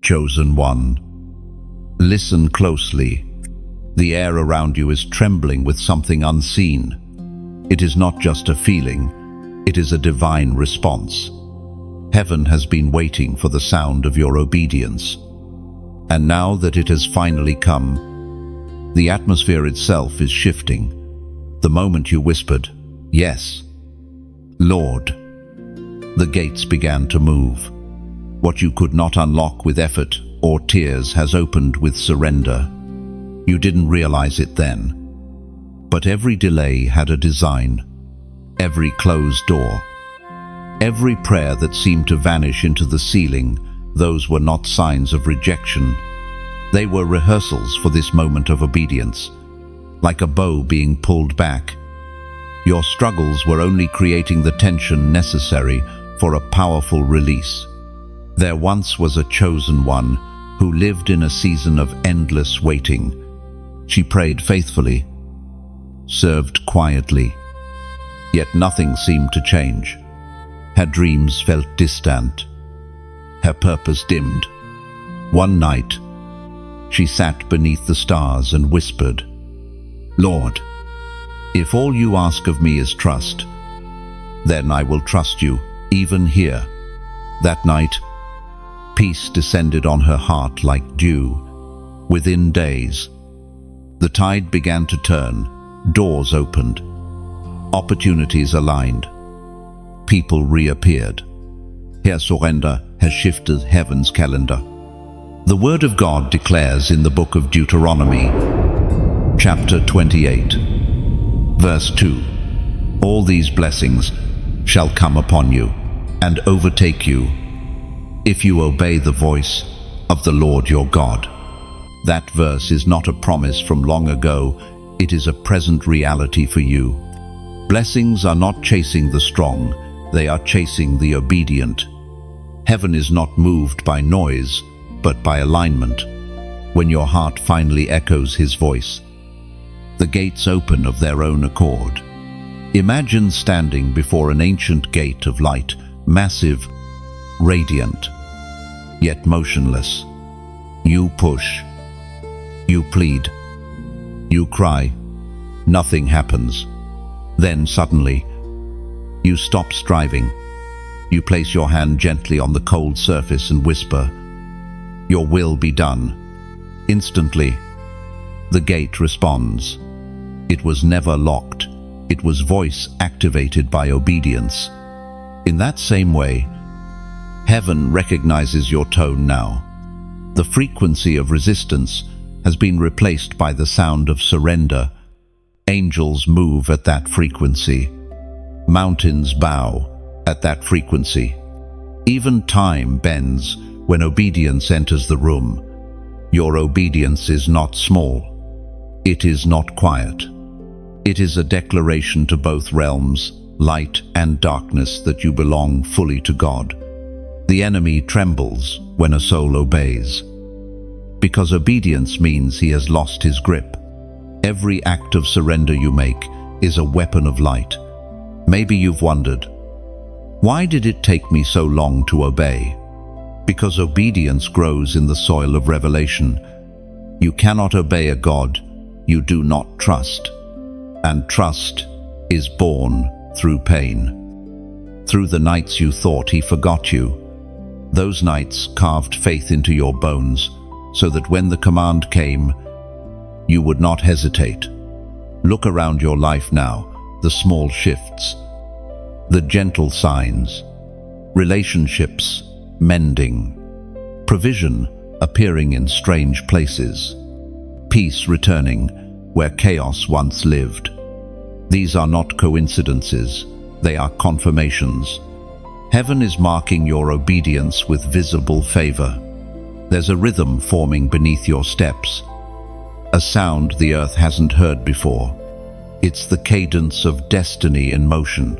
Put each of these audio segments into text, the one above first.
Chosen one, listen closely. The air around you is trembling with something unseen. It is not just a feeling, it is a divine response. Heaven has been waiting for the sound of your obedience. And now that it has finally come, the atmosphere itself is shifting. The moment you whispered, "Yes, Lord," the gates began to move. What you could not unlock with effort or tears has opened with surrender. You didn't realize it then. But every delay had a design. Every closed door, every prayer that seemed to vanish into the ceiling, those were not signs of rejection. They were rehearsals for this moment of obedience, like a bow being pulled back. Your struggles were only creating the tension necessary for a powerful release. There once was a chosen one who lived in a season of endless waiting. She prayed faithfully, served quietly, yet nothing seemed to change. Her dreams felt distant, her purpose dimmed. One night, she sat beneath the stars and whispered, "Lord, if all you ask of me is trust, then I will trust you, even here." That night, peace descended on her heart like dew. Within days, the tide began to turn, doors opened, opportunities aligned, people reappeared. Her surrender has shifted heaven's calendar. The Word of God declares in the book of Deuteronomy, chapter 28, verse 2, "All these blessings shall come upon you and overtake you if you obey the voice of the Lord your God." That verse is not a promise from long ago, it is a present reality for you. Blessings are not chasing the strong, they are chasing the obedient. Heaven is not moved by noise, but by alignment. When your heart finally echoes His voice, the gates open of their own accord. Imagine standing before an ancient gate of light, massive, radiant, yet motionless. You push, you plead, you cry, nothing happens. Then suddenly, you stop striving. You place your hand gently on the cold surface and whisper, "Your will be done." Instantly, the gate responds. It was never locked. It was voice activated by obedience. In that same way, heaven recognizes your tone now. The frequency of resistance has been replaced by the sound of surrender. Angels move at that frequency. Mountains bow at that frequency. Even time bends when obedience enters the room. Your obedience is not small. It is not quiet. It is a declaration to both realms, light and darkness, that you belong fully to God. The enemy trembles when a soul obeys, because obedience means he has lost his grip. Every act of surrender you make is a weapon of light. Maybe you've wondered, why did it take me so long to obey? Because obedience grows in the soil of revelation. You cannot obey a God you do not trust, and trust is born through pain. Through the nights you thought He forgot you, those nights carved faith into your bones, so that when the command came, you would not hesitate. Look around your life now, the small shifts, the gentle signs, relationships mending, provision appearing in strange places, peace returning where chaos once lived. These are not coincidences, they are confirmations. Heaven is marking your obedience with visible favor. There's a rhythm forming beneath your steps, a sound the earth hasn't heard before. It's the cadence of destiny in motion.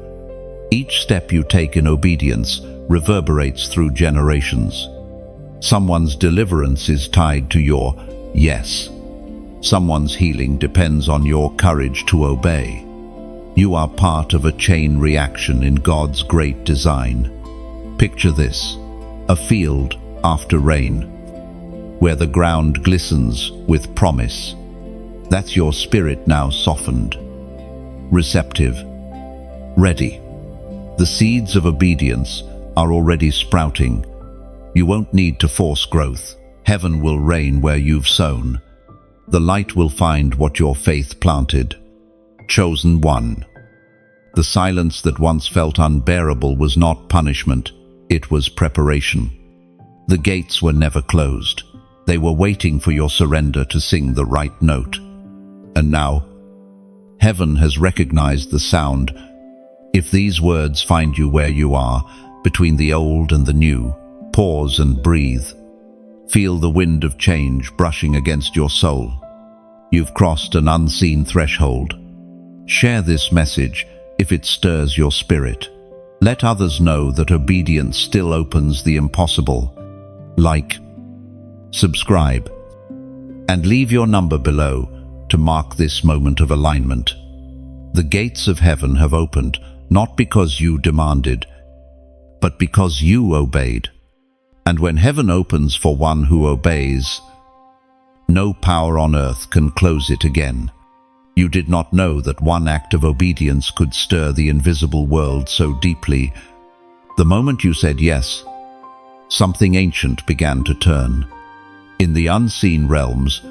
Each step you take in obedience reverberates through generations. Someone's deliverance is tied to your yes. Someone's healing depends on your courage to obey. You are part of a chain reaction in God's great design. Picture this: a field after rain. where the ground glistens with promise. That's your spirit now softened, receptive, ready. The seeds of obedience are already sprouting. You won't need to force growth. Heaven will reign where you've sown. The light will find what your faith planted. Chosen one. The silence that once felt unbearable was not punishment, it was preparation. The gates were never closed. They were waiting for your surrender to sing the right note. And now, heaven has recognized the sound. If these words find you where you are, between the old and the new, pause and breathe. Feel the wind of change brushing against your soul. You've crossed an unseen threshold. Share this message if it stirs your spirit. Let others know that obedience still opens the impossible. Like, subscribe, and leave your number below to mark this moment of alignment. The gates of heaven have opened, not because you demanded, but because you obeyed. And when heaven opens for one who obeys, no power on earth can close it again. You did not know that one act of obedience could stir the invisible world so deeply. The moment you said yes, something ancient began to turn. In the unseen realms,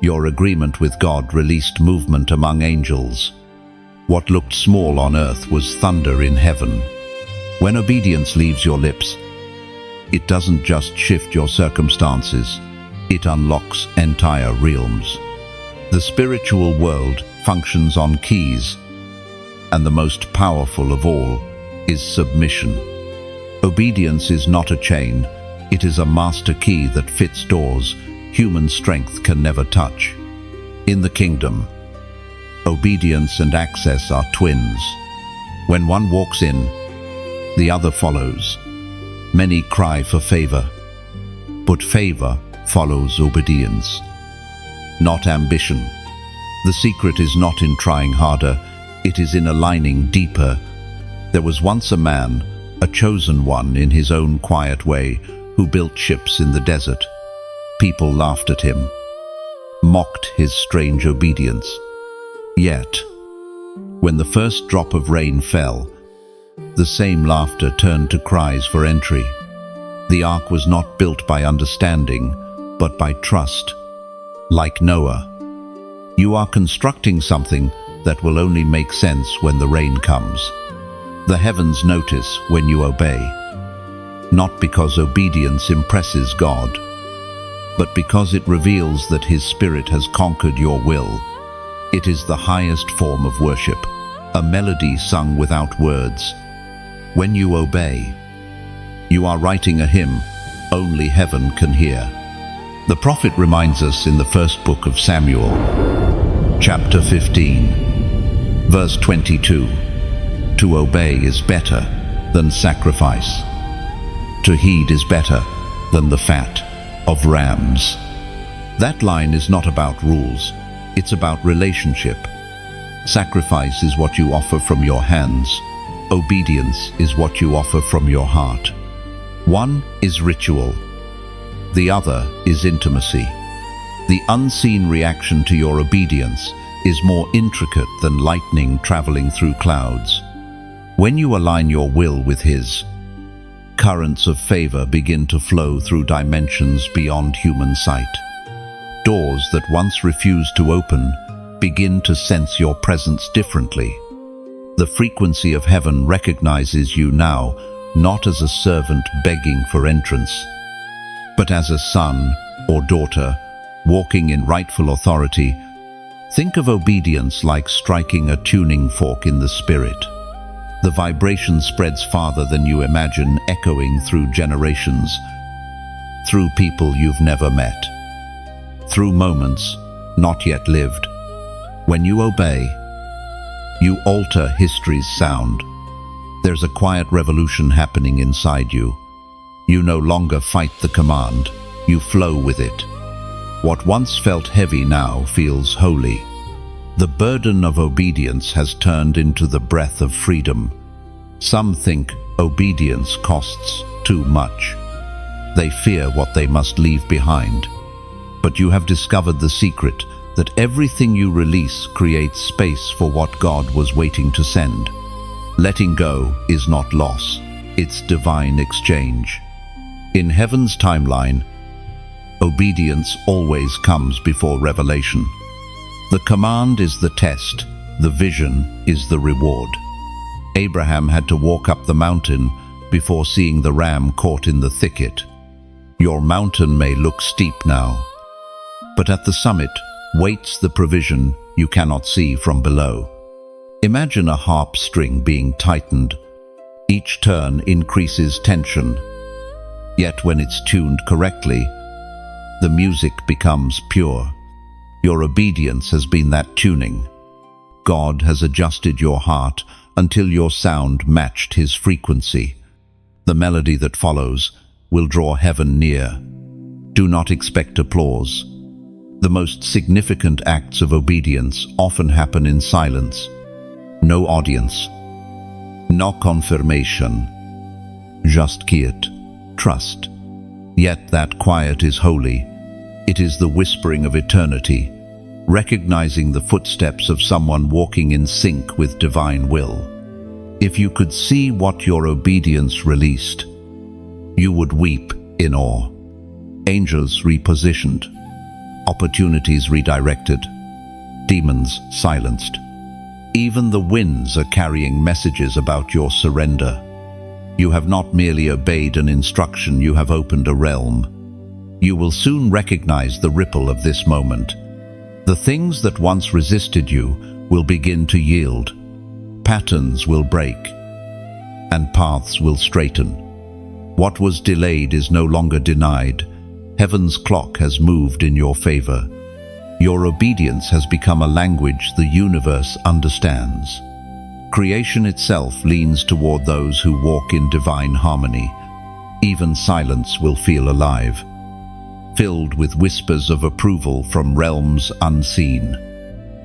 your agreement with God released movement among angels. What looked small on earth was thunder in heaven. When obedience leaves your lips, it doesn't just shift your circumstances, it unlocks entire realms. The spiritual world functions on keys, and the most powerful of all is submission. Obedience is not a chain, it is a master key that fits doors human strength can never touch. In the kingdom, obedience and access are twins. When one walks in, the other follows. Many cry for favor, but favor follows obedience, not ambition. The secret is not in trying harder, it is in aligning deeper. There was once a man, a chosen one in his own quiet way, who built ships in the desert. People laughed at him, mocked his strange obedience. Yet, when the first drop of rain fell, the same laughter turned to cries for entry. The ark was not built by understanding, but by trust. Like Noah, you are constructing something that will only make sense when the rain comes. The heavens notice when you obey, not because obedience impresses God, but because it reveals that His Spirit has conquered your will. It is the highest form of worship, a melody sung without words. When you obey, you are writing a hymn only heaven can hear. The prophet reminds us in the first book of Samuel, chapter 15, verse 22, to obey is better than sacrifice. To heed is better than the fat of rams. That line is not about rules, it's about relationship. Sacrifice is what you offer from your hands. Obedience is what you offer from your heart. One is ritual, the other is intimacy. The unseen reaction to your obedience is more intricate than lightning traveling through clouds. When you align your will with His, currents of favor begin to flow through dimensions beyond human sight. Doors that once refused to open begin to sense your presence differently. The frequency of heaven recognizes you now, not as a servant begging for entrance, but as a son or daughter walking in rightful authority. Think of obedience like striking a tuning fork in the spirit. The vibration spreads farther than you imagine, echoing through generations, through people you've never met, through moments not yet lived. When you obey, you alter history's sound. There's a quiet revolution happening inside you. You no longer fight the command, you flow with it. What once felt heavy now feels holy. The burden of obedience has turned into the breath of freedom. Some think obedience costs too much. They fear what they must leave behind. But you have discovered the secret that everything you release creates space for what God was waiting to send. Letting go is not loss, it's divine exchange. In heaven's timeline, obedience always comes before revelation. The command is the test, the vision is the reward. Abraham had to walk up the mountain before seeing the ram caught in the thicket. Your mountain may look steep now, but at the summit waits the provision you cannot see from below. Imagine a harp string being tightened. Each turn increases tension. Yet when it's tuned correctly, the music becomes pure. Your obedience has been that tuning. God has adjusted your heart until your sound matched His frequency. The melody that follows will draw heaven near. Do not expect applause. The most significant acts of obedience often happen in silence. No audience, no confirmation, just quiet, trust. Yet that quiet is holy. It is the whispering of eternity, recognizing the footsteps of someone walking in sync with divine will. If you could see what your obedience released, you would weep in awe. Angels repositioned, opportunities redirected, demons silenced. Even the winds are carrying messages about your surrender. You have not merely obeyed an instruction, you have opened a realm. You will soon recognize the ripple of this moment. The things that once resisted you will begin to yield. Patterns will break, and paths will straighten. What was delayed is no longer denied. Heaven's clock has moved in your favor. Your obedience has become a language the universe understands. Creation itself leans toward those who walk in divine harmony. Even silence will feel alive, filled with whispers of approval from realms unseen.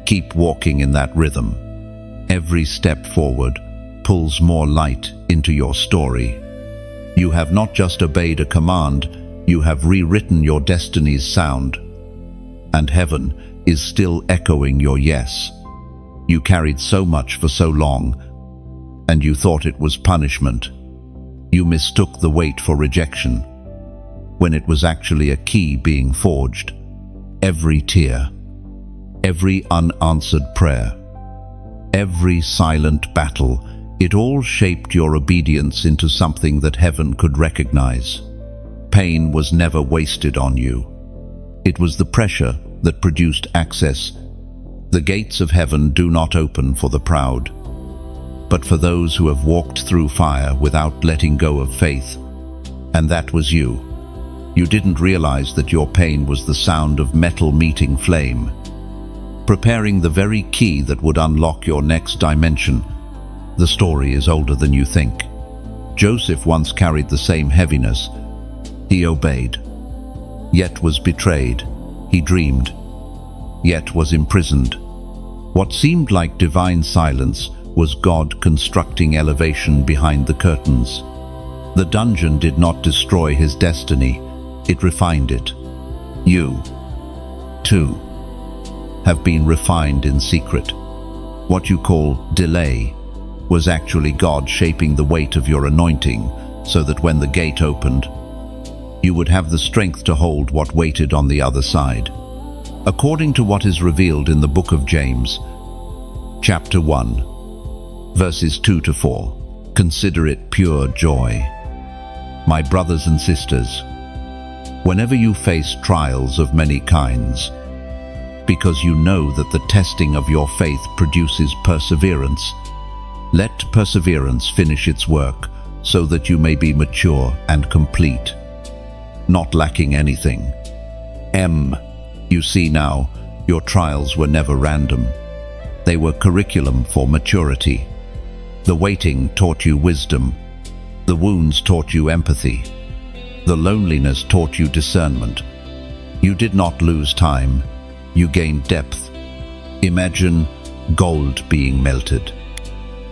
Keep walking in that rhythm. Every step forward pulls more light into your story. You have not just obeyed a command, you have rewritten your destiny's sound. And heaven is still echoing your yes. You carried so much for so long, and you thought it was punishment. You mistook the weight for rejection, when it was actually a key being forged. Every tear, every unanswered prayer, every silent battle, it all shaped your obedience into something that heaven could recognize. Pain was never wasted on you. It was the pressure that produced access. The gates of heaven do not open for the proud, but for those who have walked through fire without letting go of faith. And that was you. You didn't realize that your pain was the sound of metal meeting flame, preparing the very key that would unlock your next dimension. The story is older than you think. Joseph once carried the same heaviness. He obeyed, yet was betrayed. He dreamed, yet was imprisoned. What seemed like divine silence was God constructing elevation behind the curtains. The dungeon did not destroy his destiny, it refined it. You, too, have been refined in secret. What you call delay was actually God shaping the weight of your anointing so that when the gate opened, you would have the strength to hold what waited on the other side. According to what is revealed in the book of James, chapter 1, verses 2 to 4, consider it pure joy, my brothers and sisters, whenever you face trials of many kinds, because you know that the testing of your faith produces perseverance. Let perseverance finish its work, so that you may be mature and complete, not lacking anything. You see now, your trials were never random. They were curriculum for maturity. The waiting taught you wisdom. The wounds taught you empathy. The loneliness taught you discernment. You did not lose time. You gained depth. Imagine gold being melted.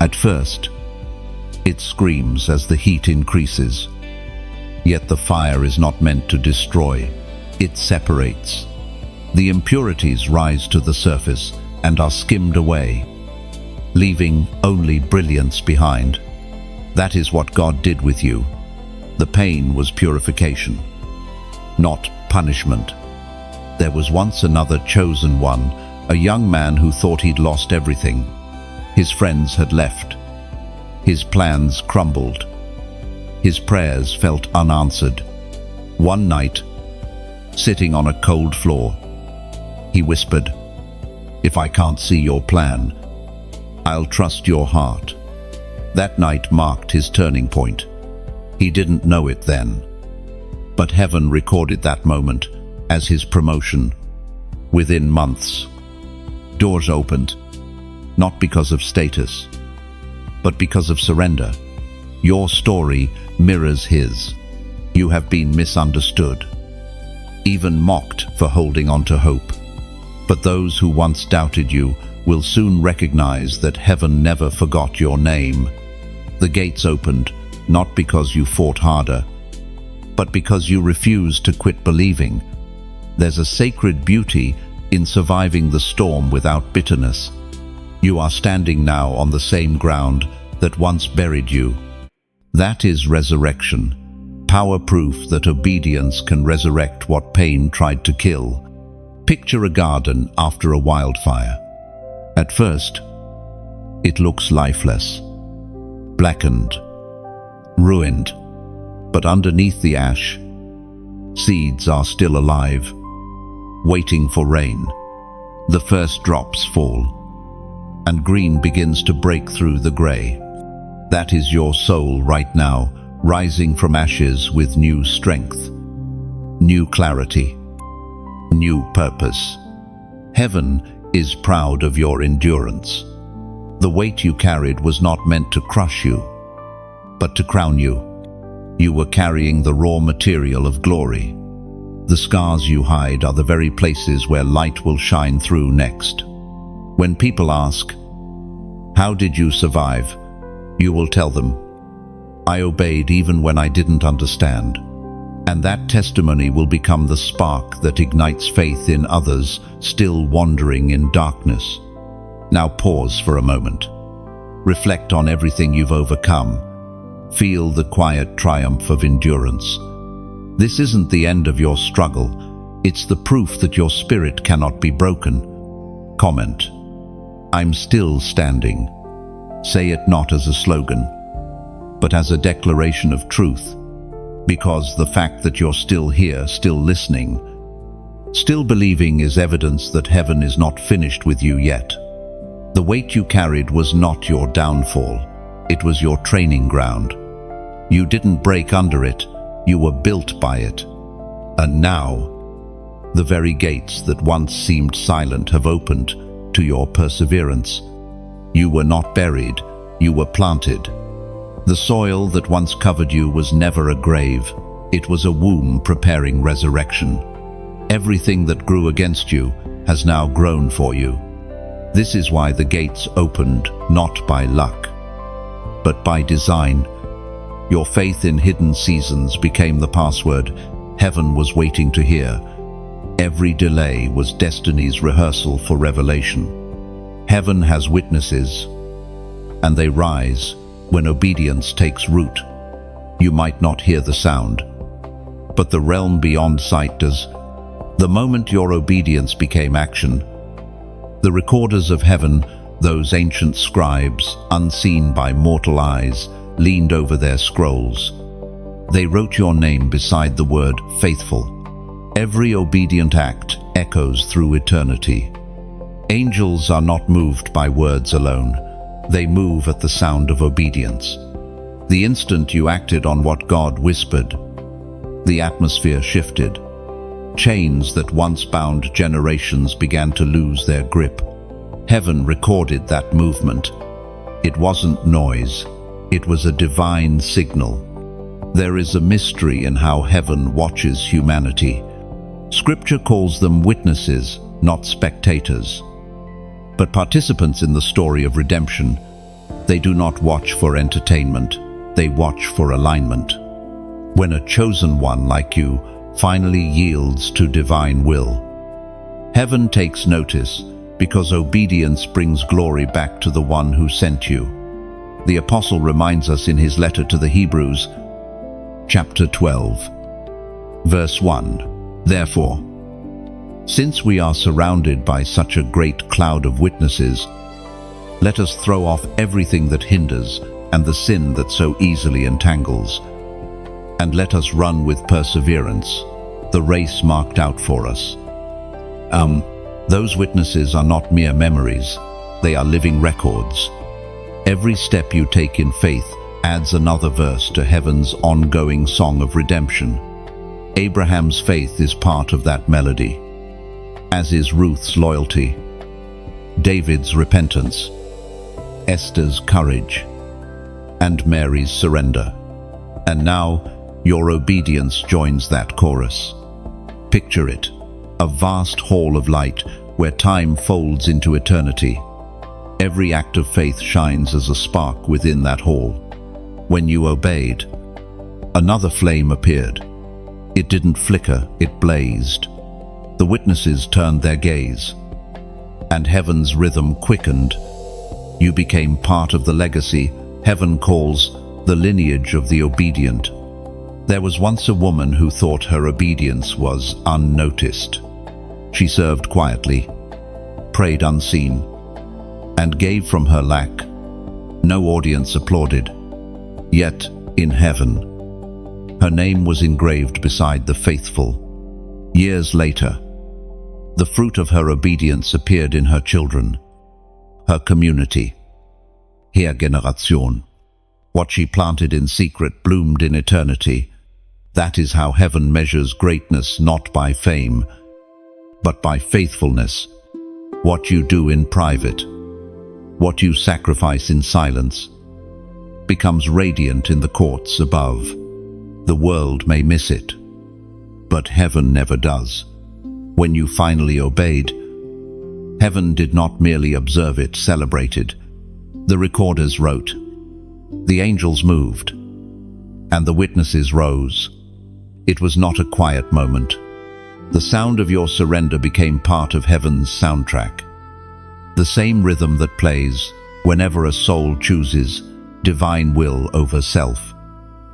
At first, it screams as the heat increases. Yet the fire is not meant to destroy, it separates. The impurities rise to the surface and are skimmed away, leaving only brilliance behind. That is what God did with you. The pain was purification, not punishment. There was once another chosen one, a young man who thought he'd lost everything. His friends had left. His plans crumbled. His prayers felt unanswered. One night, sitting on a cold floor, he whispered, "If I can't see your plan, I'll trust your heart." That night marked his turning point. He didn't know it then, but heaven recorded that moment as his promotion. Within months, doors opened, not because of status, but because of surrender. Your story mirrors his. You have been misunderstood, even mocked for holding on to hope. But those who once doubted you will soon recognize that heaven never forgot your name. The gates opened, not because you fought harder, but because you refused to quit believing. There's a sacred beauty in surviving the storm without bitterness. You are standing now on the same ground that once buried you. That is resurrection, power proof that obedience can resurrect what pain tried to kill. Picture a garden after a wildfire. At first, it looks lifeless, blackened, ruined, but underneath the ash, seeds are still alive, waiting for rain. The first drops fall, and green begins to break through the gray. That is your soul right now, rising from ashes with new strength, new clarity, new purpose. Heaven is proud of your endurance. The weight you carried was not meant to crush you, but to crown you. You were carrying the raw material of glory. The scars you hide are the very places where light will shine through next. When people ask, "How did you survive?" you will tell them, "I obeyed even when I didn't understand." And that testimony will become the spark that ignites faith in others still wandering in darkness. Now pause for a moment. Reflect on everything you've overcome. Feel the quiet triumph of endurance. This isn't the end of your struggle. It's the proof that your spirit cannot be broken. Comment, "I'm still standing." Say it not as a slogan, but as a declaration of truth. Because the fact that you're still here, still listening, still believing is evidence that heaven is not finished with you yet. The weight you carried was not your downfall. It was your training ground. You didn't break under it. You were built by it. And now, the very gates that once seemed silent have opened to your perseverance. You were not buried. You were planted. The soil that once covered you was never a grave. It was a womb preparing resurrection. Everything that grew against you has now grown for you. This is why the gates opened, not by luck, but by design. Your faith in hidden seasons became the password heaven was waiting to hear. Every delay was destiny's rehearsal for revelation. Heaven has witnesses, and they rise when obedience takes root. You might not hear the sound, but the realm beyond sight does. The moment your obedience became action, the recorders of heaven, those ancient scribes, unseen by mortal eyes, leaned over their scrolls. They wrote your name beside the word faithful. Every obedient act echoes through eternity. Angels are not moved by words alone. They move at the sound of obedience. The instant you acted on what God whispered, the atmosphere shifted. Chains that once bound generations began to lose their grip. Heaven recorded that movement. It wasn't noise. It was a divine signal. There is a mystery in how heaven watches humanity. Scripture calls them witnesses, not spectators, but participants in the story of redemption. They do not watch for entertainment. They watch for alignment. when a chosen one like you finally yields to divine will. Heaven takes notice because obedience brings glory back to the one who sent you. The apostle reminds us in his letter to the Hebrews, chapter 12, verse 1. Therefore, since we are surrounded by such a great cloud of witnesses, let us throw off everything that hinders and the sin that so easily entangles, and let us run with perseverance the race marked out for us. Those witnesses are not mere memories, they are living records. Every step you take in faith adds another verse to heaven's ongoing song of redemption. Abraham's faith is part of that melody, as is Ruth's loyalty, David's repentance, Esther's courage, and Mary's surrender. And now, your obedience joins that chorus. Picture it, a vast hall of light where time folds into eternity. Every act of faith shines as a spark within that hall. When you obeyed, another flame appeared. It didn't flicker, it blazed. The witnesses turned their gaze, and heaven's rhythm quickened. You became part of the legacy heaven calls the lineage of the obedient. There was once a woman who thought her obedience was unnoticed. She served quietly, prayed unseen, and gave from her lack. No audience applauded. Yet, in heaven, her name was engraved beside the faithful. Years later, the fruit of her obedience appeared in her children, her community. Her Generation. What she planted in secret bloomed in eternity. That is how heaven measures greatness, not by fame, but by faithfulness. What you do in private, what you sacrifice in silence, becomes radiant in the courts above. The world may miss it, but heaven never does. When you finally obeyed, heaven did not merely observe it, celebrated. The recorders wrote, the angels moved, and the witnesses rose. It was not a quiet moment. The sound of your surrender became part of heaven's soundtrack. The same rhythm that plays whenever a soul chooses divine will over self.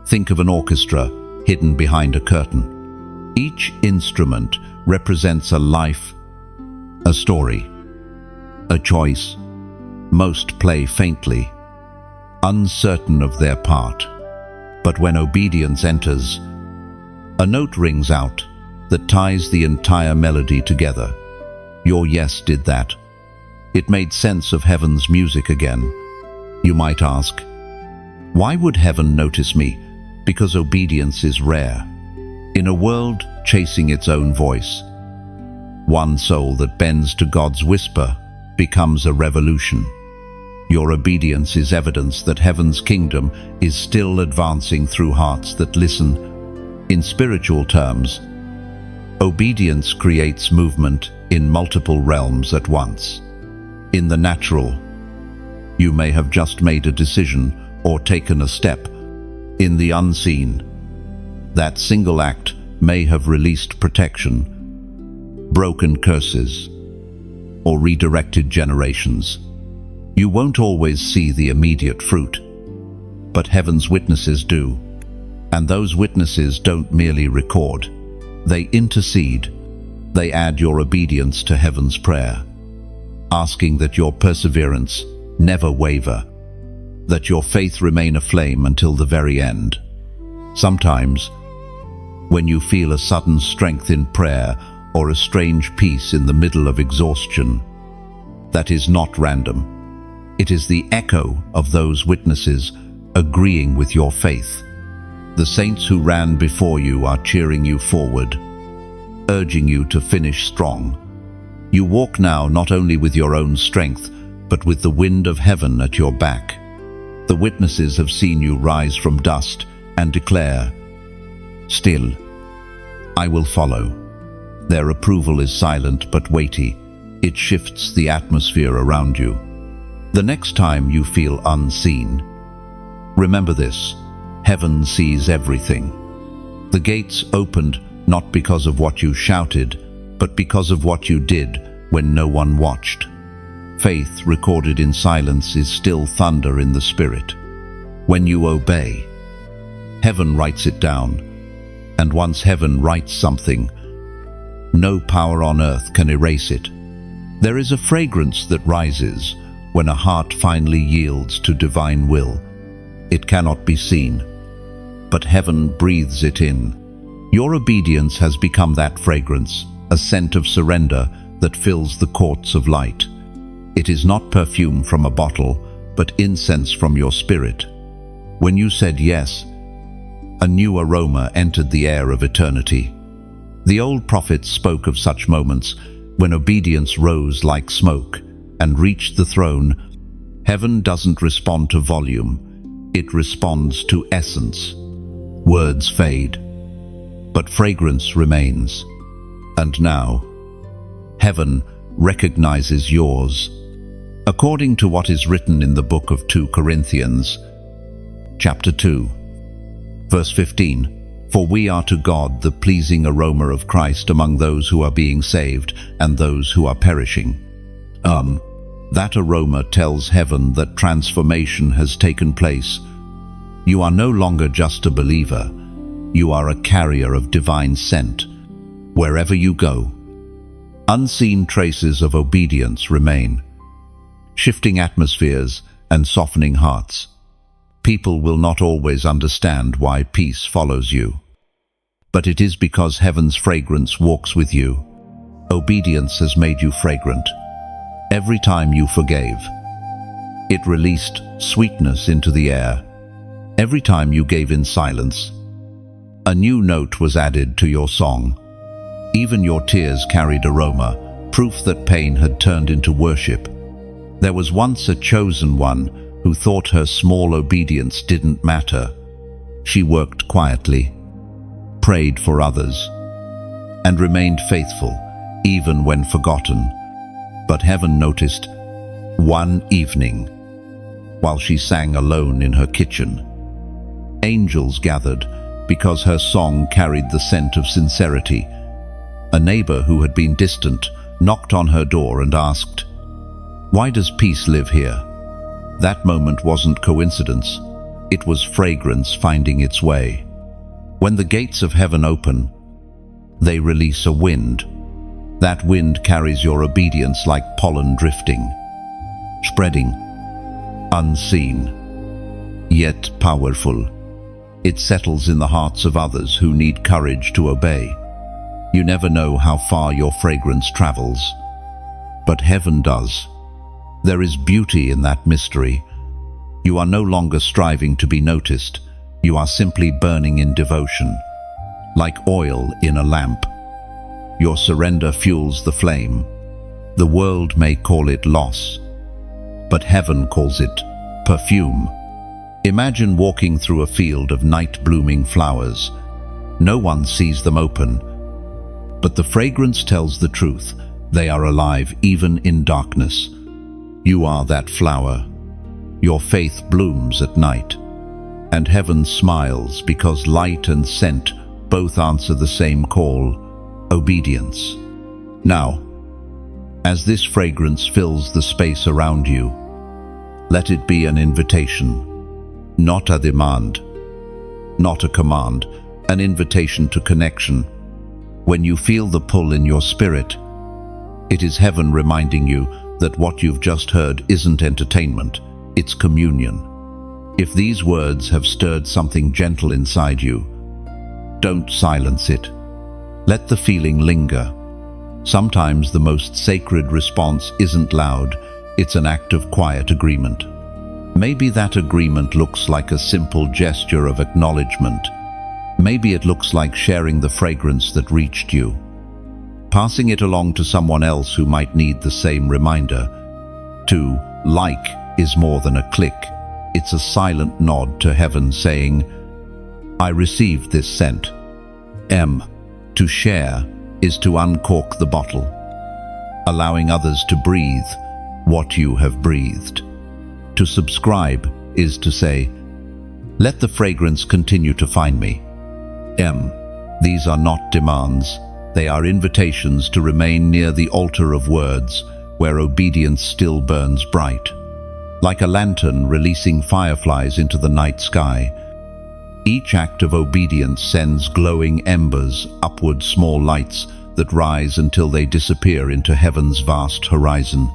Think of an orchestra hidden behind a curtain. Each instrument represents a life, a story, a choice. Most play faintly, uncertain of their part. But when obedience enters, a note rings out that ties the entire melody together. Your yes did that. It made sense of heaven's music again. You might ask, why would heaven notice me? Because obedience is rare. In a world chasing its own voice, one soul that bends to God's whisper becomes a revolution. Your obedience is evidence that heaven's kingdom is still advancing through hearts that listen. In spiritual terms, obedience creates movement in multiple realms at once. In the natural, you may have just made a decision or taken a step. In the unseen, that single act may have released protection, broken curses, or redirected generations. You won't always see the immediate fruit, but heaven's witnesses do. And those witnesses don't merely record, they intercede. They add your obedience to heaven's prayer, asking that your perseverance never waver, that your faith remain aflame until the very end. Sometimes, when you feel a sudden strength in prayer or a strange peace in the middle of exhaustion, that is not random. It is the echo of those witnesses agreeing with your faith. The saints who ran before you are cheering you forward, urging you to finish strong. You walk now not only with your own strength, but with the wind of heaven at your back. The witnesses have seen you rise from dust and declare, "Still, I will follow." Their approval is silent but weighty. It shifts the atmosphere around you. The next time you feel unseen, remember this: heaven sees everything. The gates opened not because of what you shouted, but because of what you did when no one watched. Faith recorded in silence is still thunder in the spirit. When you obey, heaven writes it down. And once heaven writes something, no power on earth can erase it. There is a fragrance that rises when a heart finally yields to divine will. It cannot be seen, but heaven breathes it in. Your obedience has become that fragrance, a scent of surrender that fills the courts of light. It is not perfume from a bottle, but incense from your spirit. When you said yes, a new aroma entered the air of eternity. The old prophets spoke of such moments when obedience rose like smoke and reached the throne. Heaven doesn't respond to volume, it responds to essence. Words fade, but fragrance remains. And now, heaven recognizes yours. According to what is written in the book of 2 Corinthians, chapter 2, verse 15, "For we are to God the pleasing aroma of Christ among those who are being saved and those who are perishing." That aroma tells heaven that transformation has taken place. You are no longer just a believer. You are a carrier of divine scent. Wherever you go, unseen traces of obedience remain, shifting atmospheres and softening hearts. People will not always understand why peace follows you, but it is because heaven's fragrance walks with you. Obedience has made you fragrant. Every time you forgave, it released sweetness into the air. Every time you gave in silence, a new note was added to your song. Even your tears carried aroma, proof that pain had turned into worship. There was once a chosen one who thought her small obedience didn't matter. She worked quietly, prayed for others, and remained faithful, even when forgotten. But heaven noticed one evening, while she sang alone in her kitchen. Angels gathered because her song carried the scent of sincerity. A neighbor who had been distant knocked on her door and asked, "Why does peace live here?" That moment wasn't coincidence. It was fragrance finding its way. When the gates of heaven open, they release a wind. That wind carries your obedience like pollen drifting, spreading, unseen, yet powerful. It settles in the hearts of others who need courage to obey. You never know how far your fragrance travels, but heaven does. There is beauty in that mystery. You are no longer striving to be noticed. You are simply burning in devotion, like oil in a lamp. Your surrender fuels the flame. The world may call it loss, but heaven calls it perfume. Imagine walking through a field of night-blooming flowers. No one sees them open, but the fragrance tells the truth. They are alive even in darkness. You are that flower. Your faith blooms at night, and heaven smiles because light and scent both answer the same call: obedience. Now, as this fragrance fills the space around you, let it be an invitation, not a demand, not a command, an invitation to connection. When you feel the pull in your spirit, it is heaven reminding you that what you've just heard isn't entertainment, it's communion. If these words have stirred something gentle inside you, don't silence it. Let the feeling linger. Sometimes the most sacred response isn't loud, it's an act of quiet agreement. Maybe that agreement looks like a simple gesture of acknowledgement. Maybe it looks like sharing the fragrance that reached you, passing it along to someone else who might need the same reminder. To like is more than a click. It's a silent nod to heaven saying, "I received this scent." To share is to uncork the bottle, allowing others to breathe what you have breathed. To subscribe is to say, "Let the fragrance continue to find me." These are not demands. They are invitations to remain near the altar of words, where obedience still burns bright. Like a lantern releasing fireflies into the night sky, each act of obedience sends glowing embers upward, small lights that rise until they disappear into heaven's vast horizon,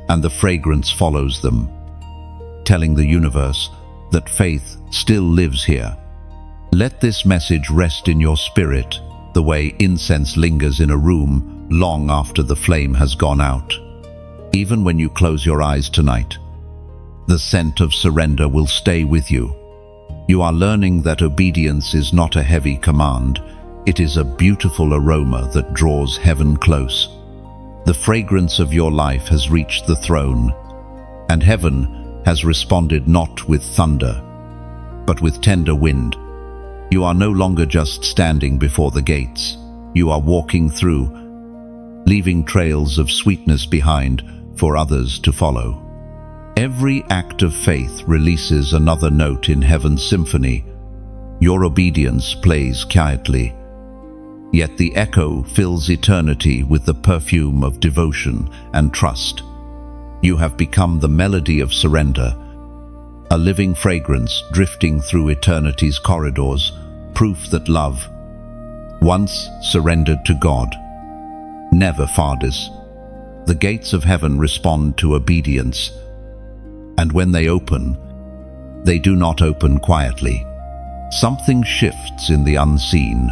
and the fragrance follows them, telling the universe that faith still lives here. Let this message rest in your spirit, the way incense lingers in a room long after the flame has gone out. Even when you close your eyes tonight, the scent of surrender will stay with you. You are learning that obedience is not a heavy command. It is a beautiful aroma that draws heaven close. The fragrance of your life has reached the throne, and heaven has responded not with thunder, but with tender wind. You are no longer just standing before the gates. You are walking through, leaving trails of sweetness behind for others to follow. Every act of faith releases another note in heaven's symphony. Your obedience plays quietly, yet the echo fills eternity with the perfume of devotion and trust. You have become the melody of surrender, a living fragrance drifting through eternity's corridors, proof that love, once surrendered to God, never fardis. The gates of heaven respond to obedience, and when they open, they do not open quietly. Something shifts in the unseen,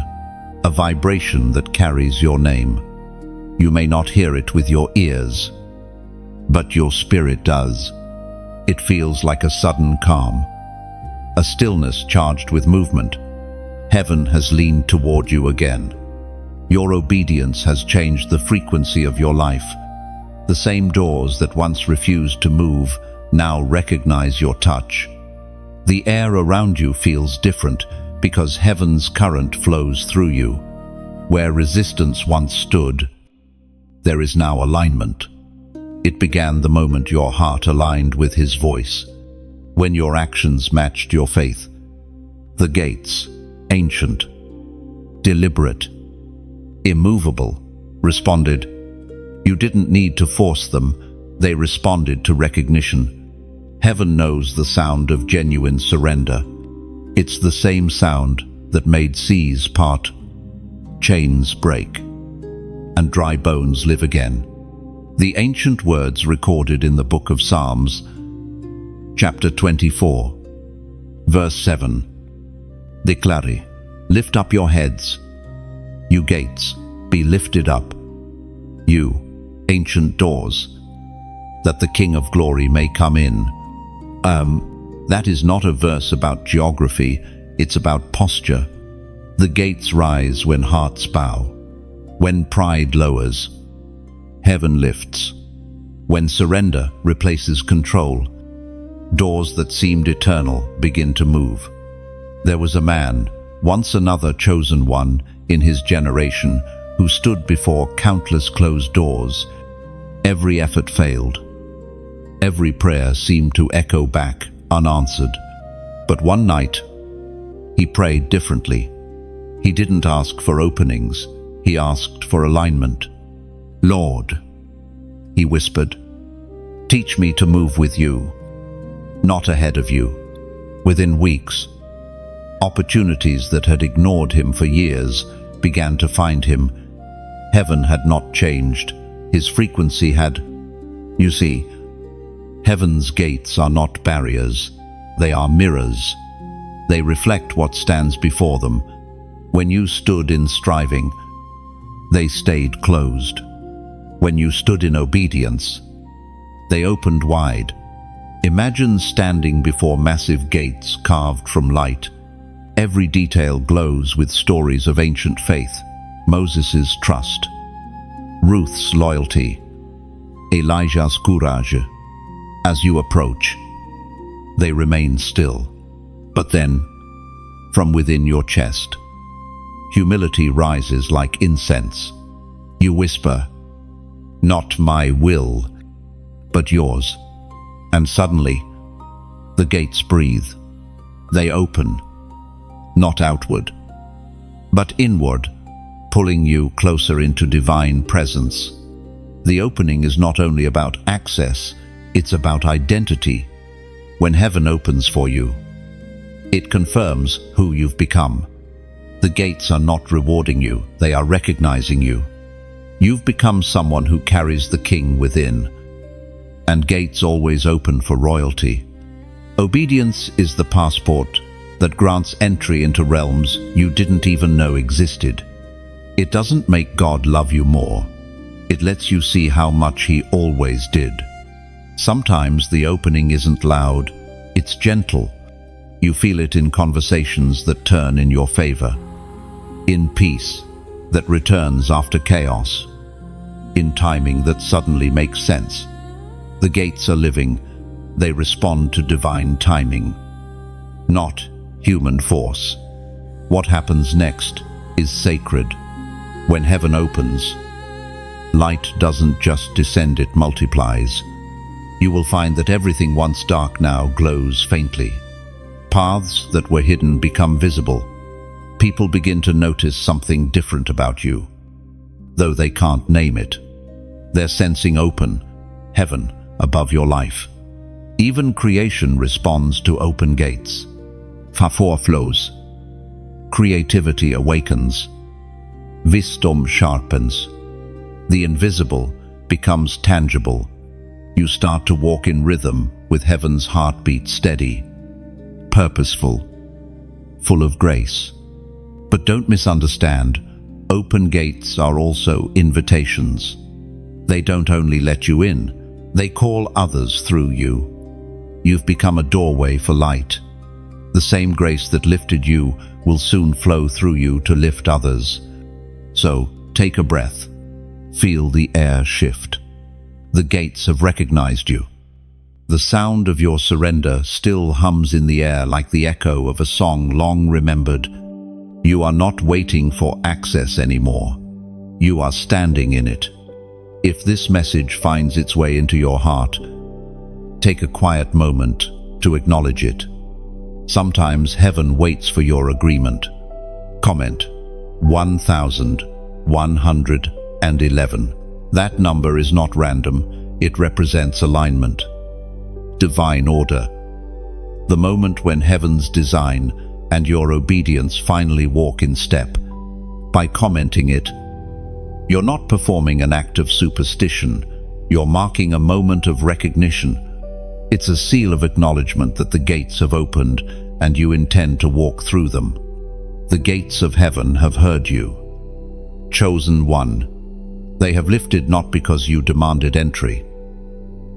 a vibration that carries your name. You may not hear it with your ears, but your spirit does. It feels like a sudden calm, a stillness charged with movement. Heaven has leaned toward you again. Your obedience has changed the frequency of your life. The same doors that once refused to move now recognize your touch. The air around you feels different because heaven's current flows through you. Where resistance once stood, there is now alignment. It began the moment your heart aligned with His voice, when your actions matched your faith. The gates, ancient, deliberate, immovable, responded. You didn't need to force them. They responded to recognition. Heaven knows the sound of genuine surrender. It's the same sound that made seas part, chains break, and dry bones live again. The ancient words recorded in the book of Psalms, chapter 24, verse 7. Declare, lift up your heads, you gates, be lifted up, you ancient doors, that the King of Glory may come in. That is not a verse about geography, it's about posture. The gates rise when hearts bow. When pride lowers, heaven lifts. When surrender replaces control, doors that seemed eternal begin to move. There was a man, once another chosen one in his generation, who stood before countless closed doors. Every effort failed. Every prayer seemed to echo back, unanswered. But one night, he prayed differently. He didn't ask for openings, he asked for alignment. Lord, he whispered, teach me to move with you, not ahead of you. Within weeks, opportunities that had ignored him for years began to find him. Heaven had not changed, his frequency had. You see, heaven's gates are not barriers, they are mirrors. They reflect what stands before them. When you stood in striving, they stayed closed. When you stood in obedience, they opened wide. Imagine standing before massive gates carved from light. Every detail glows with stories of ancient faith, Moses' trust, Ruth's loyalty, Elijah's courage. As you approach, they remain still. But then, from within your chest, humility rises like incense. You whisper, not my will, but yours. And suddenly, the gates breathe. They open, not outward, but inward, pulling you closer into divine presence. The opening is not only about access, it's about identity. When heaven opens for you, it confirms who you've become. The gates are not rewarding you, they are recognizing you. You've become someone who carries the king within, and gates always open for royalty. Obedience is the passport that grants entry into realms you didn't even know existed. It doesn't make God love you more. It lets you see how much He always did. Sometimes the opening isn't loud, it's gentle. You feel it in conversations that turn in your favor, in peace that returns after chaos, in timing that suddenly makes sense. The gates are living. They respond to divine timing, not human force. What happens next is sacred. When heaven opens, light doesn't just descend, it multiplies. You will find that everything once dark now glows faintly. Paths that were hidden become visible. People begin to notice something different about you, though they can't name it. They're sensing open heaven above your life. Even creation responds to open gates. Favor flows. Creativity awakens. Wisdom sharpens. The invisible becomes tangible. You start to walk in rhythm with heaven's heartbeat, steady, purposeful, full of grace. But don't misunderstand, open gates are also invitations. They don't only let you in, they call others through you. You've become a doorway for light. The same grace that lifted you will soon flow through you to lift others. So, take a breath. Feel the air shift. The gates have recognized you. The sound of your surrender still hums in the air like the echo of a song long remembered. You are not waiting for access anymore. You are standing in it. If this message finds its way into your heart, take a quiet moment to acknowledge it. Sometimes heaven waits for your agreement. Comment 1111. That number is not random, it represents alignment. Divine order. The moment when heaven's design and your obedience finally walk in step. By commenting it, you're not performing an act of superstition, you're marking a moment of recognition. It's a seal of acknowledgement that the gates have opened and you intend to walk through them. The gates of heaven have heard you. Chosen one. They have lifted not because you demanded entry,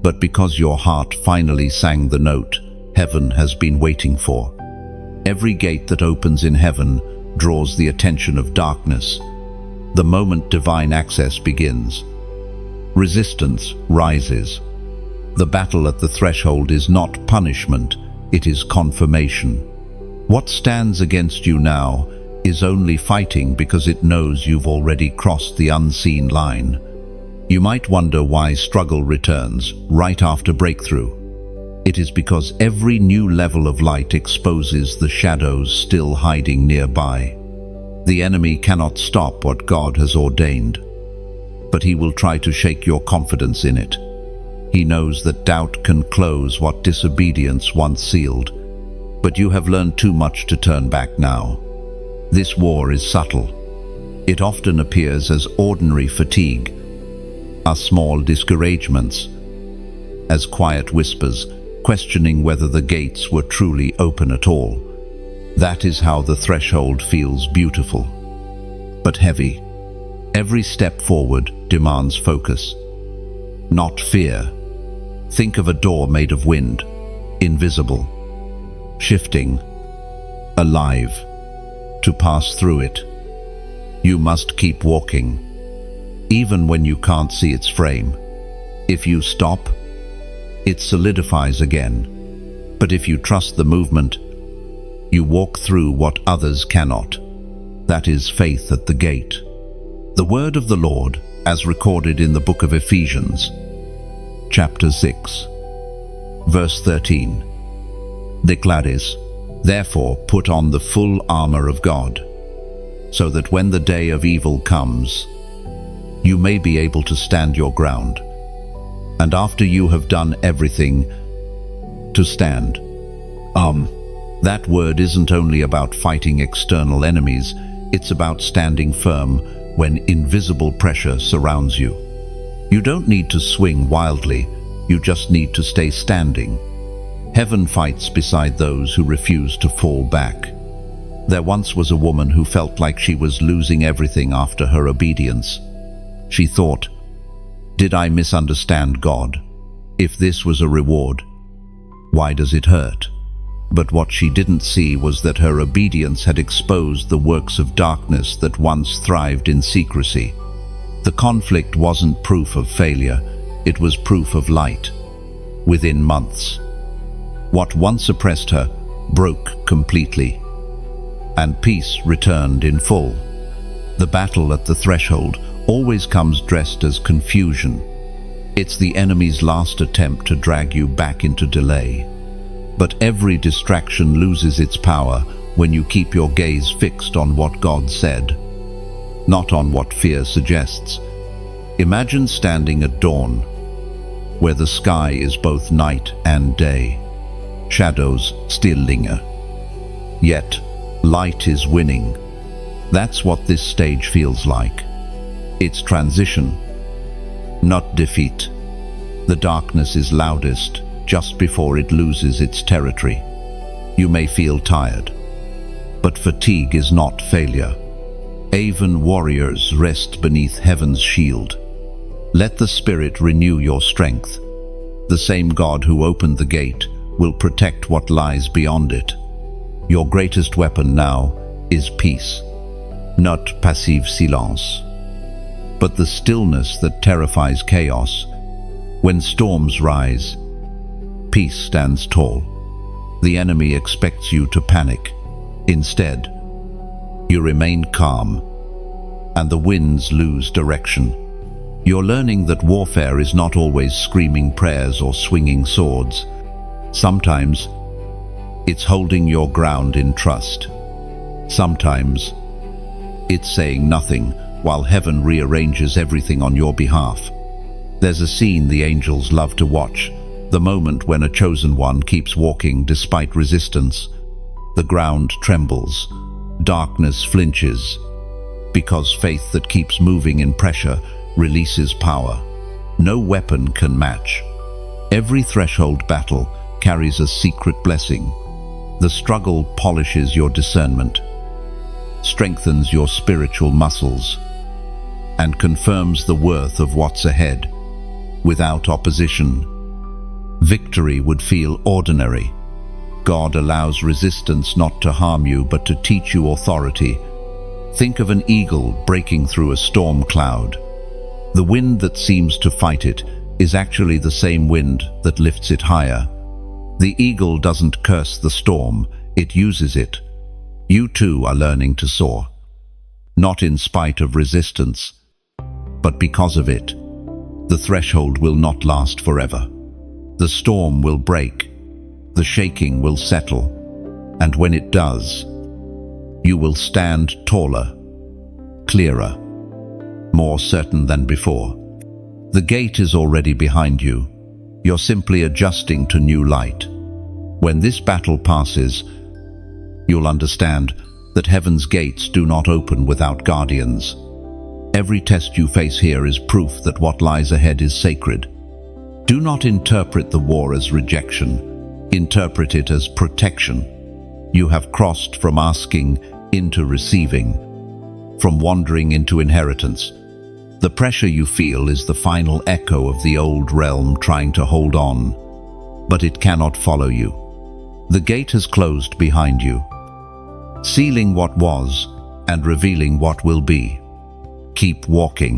but because your heart finally sang the note heaven has been waiting for. Every gate that opens in heaven draws the attention of darkness. The moment divine access begins, resistance rises. The battle at the threshold is not punishment, it is confirmation. What stands against you now is only fighting because it knows you've already crossed the unseen line. You might wonder why struggle returns right after breakthrough. It is because every new level of light exposes the shadows still hiding nearby. The enemy cannot stop what God has ordained, but he will try to shake your confidence in it. He knows that doubt can close what disobedience once sealed, but you have learned too much to turn back now. This war is subtle. It often appears as ordinary fatigue, as small discouragements, as quiet whispers, questioning whether the gates were truly open at all. That is how the threshold feels beautiful, but heavy. Every step forward demands focus, not fear. Think of a door made of wind, invisible, shifting, alive. To pass through it, you must keep walking, even when you can't see its frame. If you stop, it solidifies again. But if you trust the movement, you walk through what others cannot. That is faith at the gate. The word of the Lord, as recorded in the book of Ephesians, chapter 6, verse 13, declares, "Therefore put on the full armor of God, so that when the day of evil comes, you may be able to stand your ground. And after you have done everything, to stand. That word isn't only about fighting external enemies, it's about standing firm when invisible pressure surrounds you. You don't need to swing wildly, you just need to stay standing. Heaven fights beside those who refuse to fall back. There once was a woman who felt like she was losing everything after her obedience. She thought, "Did I misunderstand God? If this was a reward, why does it hurt?" But what she didn't see was that her obedience had exposed the works of darkness that once thrived in secrecy. The conflict wasn't proof of failure, it was proof of light. Within months, what once oppressed her broke completely, and peace returned in full. The battle at the threshold always comes dressed as confusion. It's the enemy's last attempt to drag you back into delay. But every distraction loses its power when you keep your gaze fixed on what God said, not on what fear suggests. Imagine standing at dawn, where the sky is both night and day. Shadows still linger, yet light is winning. That's what this stage feels like. It's transition, not defeat. The darkness is loudest just before it loses its territory. You may feel tired, but fatigue is not failure. Aven warriors rest beneath heaven's shield. Let the Spirit renew your strength. The same God who opened the gate will protect what lies beyond it. Your greatest weapon now is peace, not passive silence, but the stillness that terrifies chaos. When storms rise, peace stands tall. The enemy expects you to panic. Instead, you remain calm, and the winds lose direction. You're learning that warfare is not always screaming prayers or swinging swords. Sometimes, it's holding your ground in trust. Sometimes, it's saying nothing while heaven rearranges everything on your behalf. There's a scene the angels love to watch. The moment when a chosen one keeps walking despite resistance. The ground trembles, darkness flinches, because faith that keeps moving in pressure releases power. No weapon can match. Every threshold battle carries a secret blessing. The struggle polishes your discernment, strengthens your spiritual muscles, and confirms the worth of what's ahead. Without opposition, victory would feel ordinary. God allows resistance not to harm you, but to teach you authority. Think of an eagle breaking through a storm cloud. The wind that seems to fight it is actually the same wind that lifts it higher. The eagle doesn't curse the storm, it uses it. You too are learning to soar. Not in spite of resistance, but because of it. The threshold will not last forever. The storm will break, the shaking will settle, and when it does, you will stand taller, clearer, more certain than before. The gate is already behind you. You're simply adjusting to new light. When this battle passes, you'll understand that heaven's gates do not open without guardians. Every test you face here is proof that what lies ahead is sacred. Do not interpret the war as rejection. Interpret it as protection. You have crossed from asking into receiving, from wandering into inheritance. The pressure you feel is the final echo of the old realm trying to hold on, but it cannot follow you. The gate has closed behind you, sealing what was and revealing what will be. Keep walking.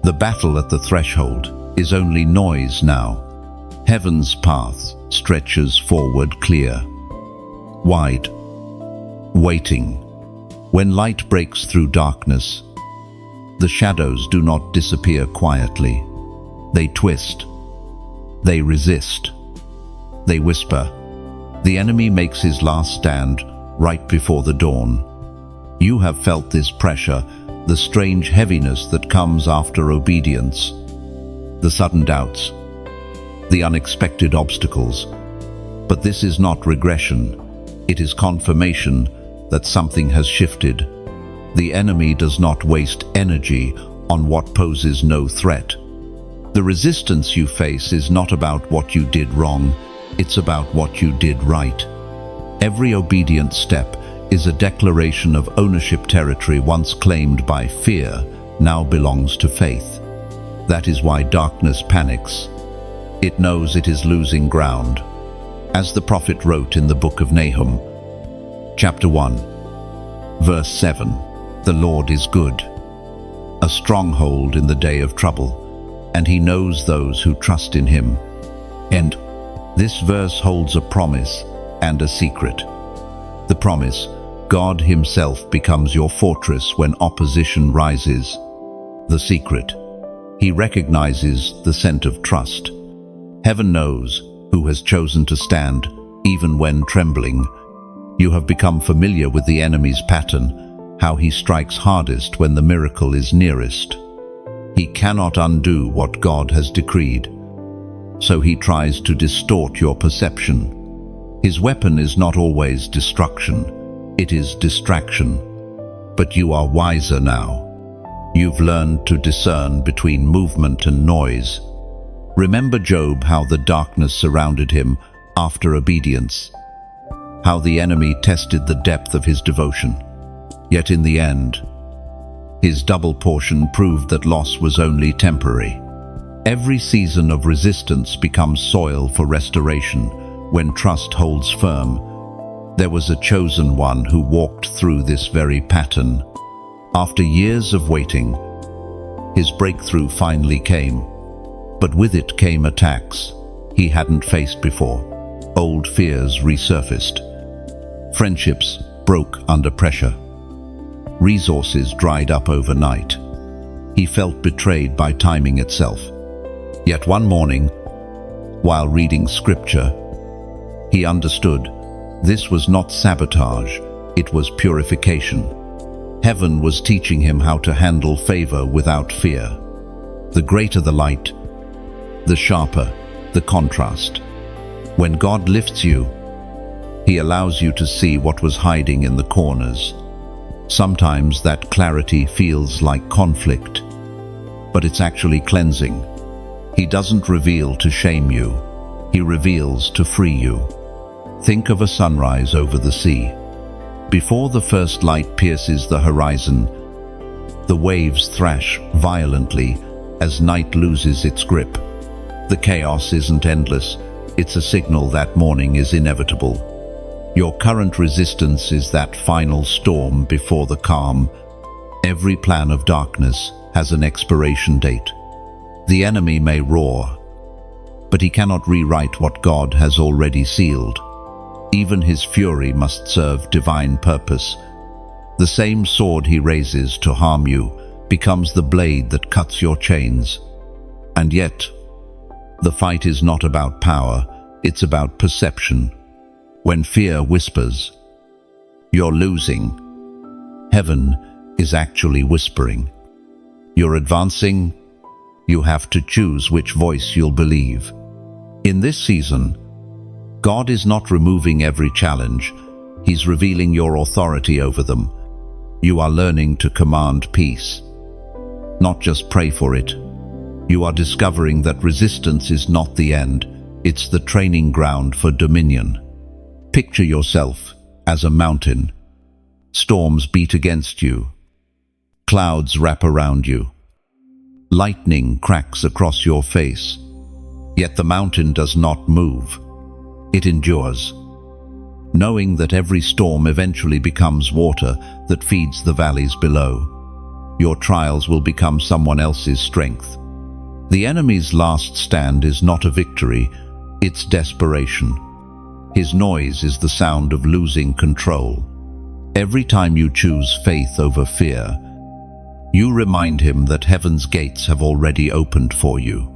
The battle at the threshold is only noise now. Heaven's path stretches forward clear, wide, waiting. When light breaks through darkness, the shadows do not disappear quietly. They twist. They resist. They whisper. The enemy makes his last stand right before the dawn. You have felt this pressure, the strange heaviness that comes after obedience, the sudden doubts, the unexpected obstacles. But this is not regression. It is confirmation that something has shifted. The enemy does not waste energy on what poses no threat. The resistance you face is not about what you did wrong, it's about what you did right. Every obedient step is a declaration of ownership. Territory once claimed by fear now belongs to faith. That is why darkness panics. It knows it is losing ground. As the prophet wrote in the book of Nahum, chapter 1, verse 7, "The Lord is good, a stronghold in the day of trouble, and he knows those who trust in him." And this verse holds a promise and a secret. The promise: God himself becomes your fortress when opposition rises. The secret: he recognizes the scent of trust. Heaven knows who has chosen to stand, even when trembling. You have become familiar with the enemy's pattern, how he strikes hardest when the miracle is nearest. He cannot undo what God has decreed, so he tries to distort your perception. His weapon is not always destruction, it is distraction. But you are wiser now. You've learned to discern between movement and noise. Remember Job, how the darkness surrounded him after obedience, how the enemy tested the depth of his devotion. Yet in the end, his double portion proved that loss was only temporary. Every season of resistance becomes soil for restoration when trust holds firm. There was a chosen one who walked through this very pattern. After years of waiting, his breakthrough finally came. But with it came attacks he hadn't faced before. Old fears resurfaced. Friendships broke under pressure. Resources dried up overnight. He felt betrayed by timing itself. Yet one morning, while reading scripture, he understood this was not sabotage, it was purification. Heaven was teaching him how to handle favor without fear. The greater the light, the sharper the contrast. When God lifts you, he allows you to see what was hiding in the corners. Sometimes that clarity feels like conflict, but it's actually cleansing. He doesn't reveal to shame you, he reveals to free you. Think of a sunrise over the sea. Before the first light pierces the horizon, the waves thrash violently as night loses its grip. The chaos isn't endless, it's a signal that morning is inevitable. Your current resistance is that final storm before the calm. Every plan of darkness has an expiration date. The enemy may roar, but he cannot rewrite what God has already sealed. Even his fury must serve divine purpose. The same sword he raises to harm you becomes the blade that cuts your chains. And yet, the fight is not about power, it's about perception. When fear whispers, "You're losing," heaven is actually whispering, "You're advancing." You have to choose which voice you'll believe. In this season, God is not removing every challenge, he's revealing your authority over them. You are learning to command peace, not just pray for it. You are discovering that resistance is not the end, it's the training ground for dominion. Picture yourself as a mountain. Storms beat against you. Clouds wrap around you. Lightning cracks across your face. Yet the mountain does not move. It endures, knowing that every storm eventually becomes water that feeds the valleys below. Your trials will become someone else's strength. The enemy's last stand is not a victory, it's desperation. His noise is the sound of losing control. Every time you choose faith over fear, you remind him that heaven's gates have already opened for you.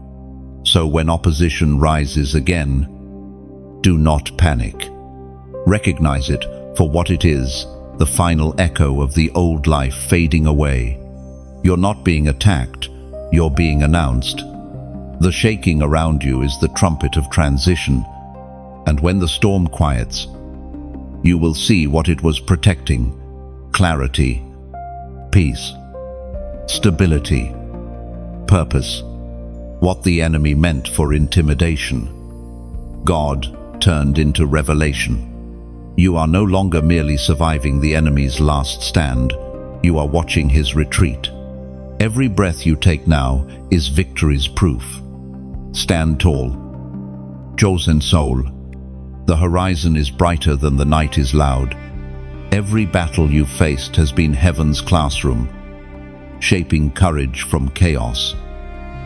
So when opposition rises again, do not panic. Recognize it for what it is, the final echo of the old life fading away. You're not being attacked, you're being announced. The shaking around you is the trumpet of transition, and when the storm quiets, you will see what it was protecting: clarity, peace, stability, purpose. What the enemy meant for intimidation, God turned into revelation. You are no longer merely surviving the enemy's last stand, you are watching his retreat. Every breath you take now is victory's proof. Stand tall, chosen soul. The horizon is brighter than the night is loud. Every battle you've faced has been heaven's classroom, shaping courage from chaos.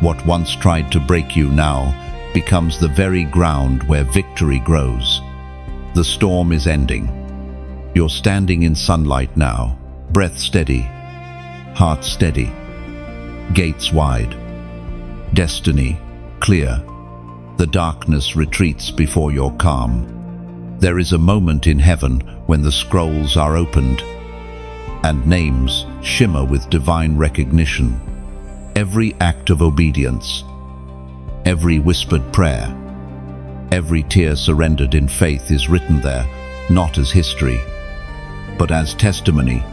What once tried to break you now becomes the very ground where victory grows. The storm is ending. You're standing in sunlight now, breath steady, heart steady, gates wide, destiny clear. The darkness retreats before your calm. There is a moment in heaven when the scrolls are opened and names shimmer with divine recognition. Every act of obedience, every whispered prayer, every tear surrendered in faith is written there, not as history, but as testimony.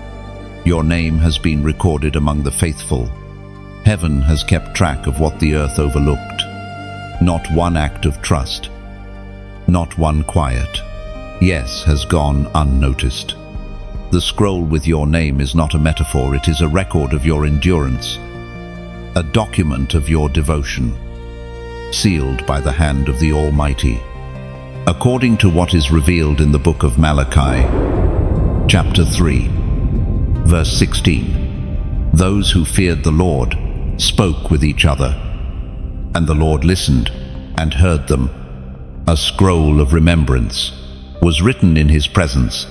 Your name has been recorded among the faithful. Heaven has kept track of what the earth overlooked. Not one act of trust, not one quiet yes has gone unnoticed. The scroll with your name is not a metaphor, it is a record of your endurance, a document of your devotion, sealed by the hand of the Almighty. According to what is revealed in the book of Malachi, chapter 3, verse 16, those who feared the Lord spoke with each other, and the Lord listened and heard them. A scroll of remembrance was written in his presence.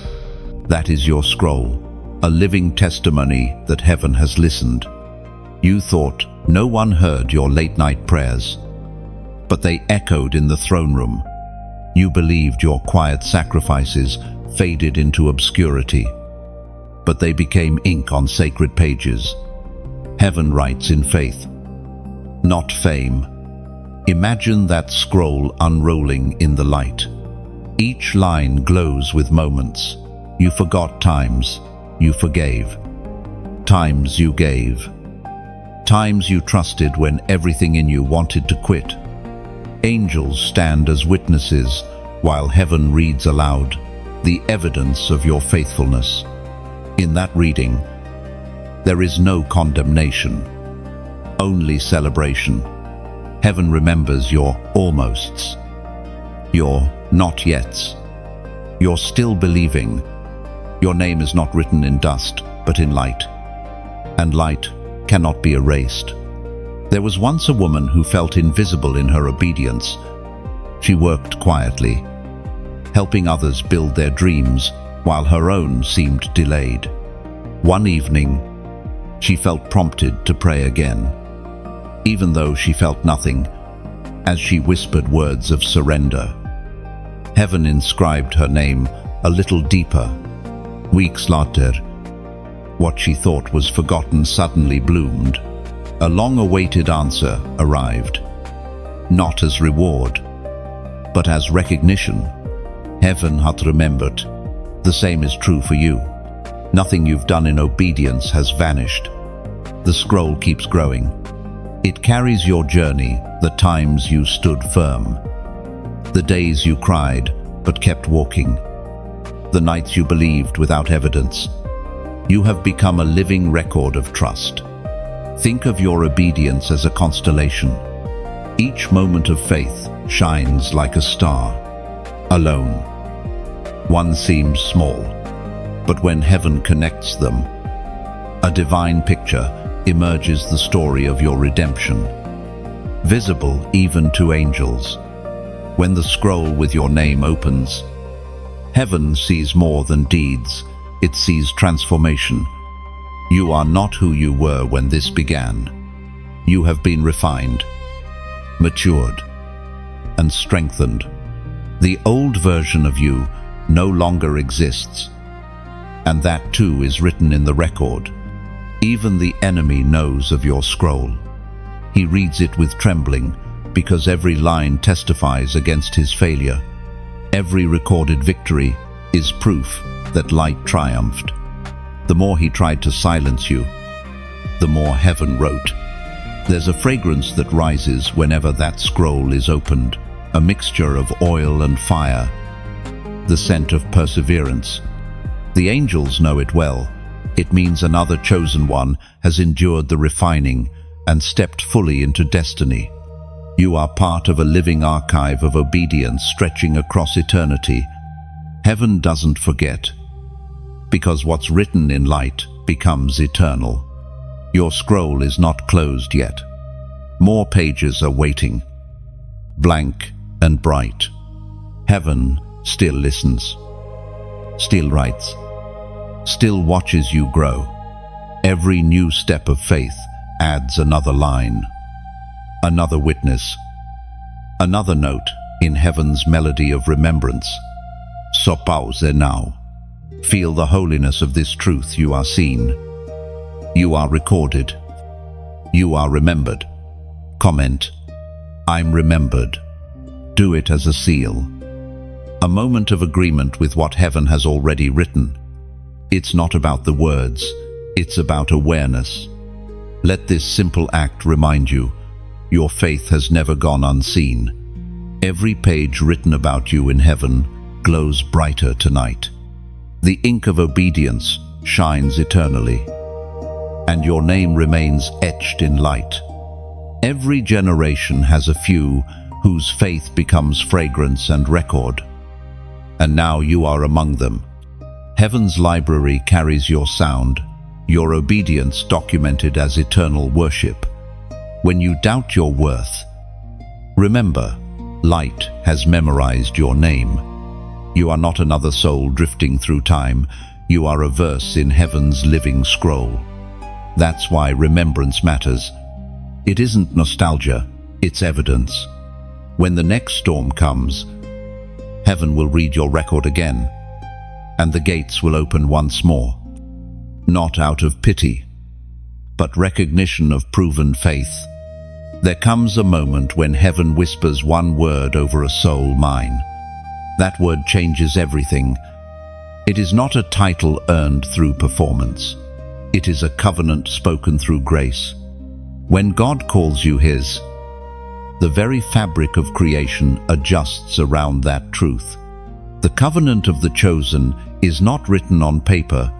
That is your scroll, a living testimony that heaven has listened. You thought no one heard your late-night prayers, but they echoed in the throne room. You believed your quiet sacrifices faded into obscurity, but they became ink on sacred pages. Heaven writes in faith, not fame. Imagine that scroll unrolling in the light. Each line glows with moments. You forgot times, you forgave. Times you gave. Times you trusted when everything in you wanted to quit. Angels stand as witnesses while heaven reads aloud the evidence of your faithfulness. In that reading, there is no condemnation, only celebration. Heaven remembers your almosts, your not yets. You're still believing. Your name is not written in dust, but in light. And light cannot be erased. There was once a woman who felt invisible in her obedience. She worked quietly, helping others build their dreams while her own seemed delayed. One evening, she felt prompted to pray again, even though she felt nothing, as she whispered words of surrender. Heaven inscribed her name a little deeper. Weeks later, what she thought was forgotten suddenly bloomed. A long-awaited answer arrived, not as reward, but as recognition. Heaven hath remembered. The same is true for you. Nothing you've done in obedience has vanished. The scroll keeps growing. It carries your journey, the times you stood firm, the days you cried but kept walking, the nights you believed without evidence. You have become a living record of trust. Think of your obedience as a constellation. Each moment of faith shines like a star, alone. One seems small, but when heaven connects them, a divine picture emerges, the story of your redemption, visible even to angels. When the scroll with your name opens, heaven sees more than deeds, it sees transformation. You are not who you were when this began. You have been refined, matured, and strengthened. The old version of you no longer exists. and that too is written in the record. Even the enemy knows of your scroll. He reads it with trembling, because every line testifies against his failure. Every recorded victory is proof that light triumphed. The more he tried to silence you, the more heaven wrote. There's a fragrance that rises whenever that scroll is opened, a mixture of oil and fire, the scent of perseverance. The angels know it well. It means another chosen one has endured the refining and stepped fully into destiny. You are part of a living archive of obedience stretching across eternity. Heaven doesn't forget, because what's written in light becomes eternal. Your scroll is not closed yet. More pages are waiting, blank and bright. Heaven still listens, still writes, still watches you grow. Every new step of faith adds another line, another witness, another note in heaven's melody of remembrance. So pause now. Feel the holiness of this truth. You are seen. You are recorded. You are remembered. Comment, I'm remembered. Do it as a seal. A moment of agreement with what heaven has already written. It's not about the words, it's about awareness. Let this simple act remind you, your faith has never gone unseen. Every page written about you in heaven glows brighter tonight. The ink of obedience shines eternally, and your name remains etched in light. Every generation has a few whose faith becomes fragrance and record, and now you are among them. Heaven's library carries your sound, your obedience documented as eternal worship. When you doubt your worth, remember, light has memorized your name. You are not another soul drifting through time. You are a verse in heaven's living scroll. That's why remembrance matters. It isn't nostalgia, it's evidence. When the next storm comes, heaven will read your record again, and the gates will open once more. Not out of pity, but recognition of proven faith. There comes a moment when heaven whispers one word over a soul, mine. That word changes everything. It is not a title earned through performance. It is a covenant spoken through grace. When God calls you His, the very fabric of creation adjusts around that truth. The covenant of the chosen is not written on paper.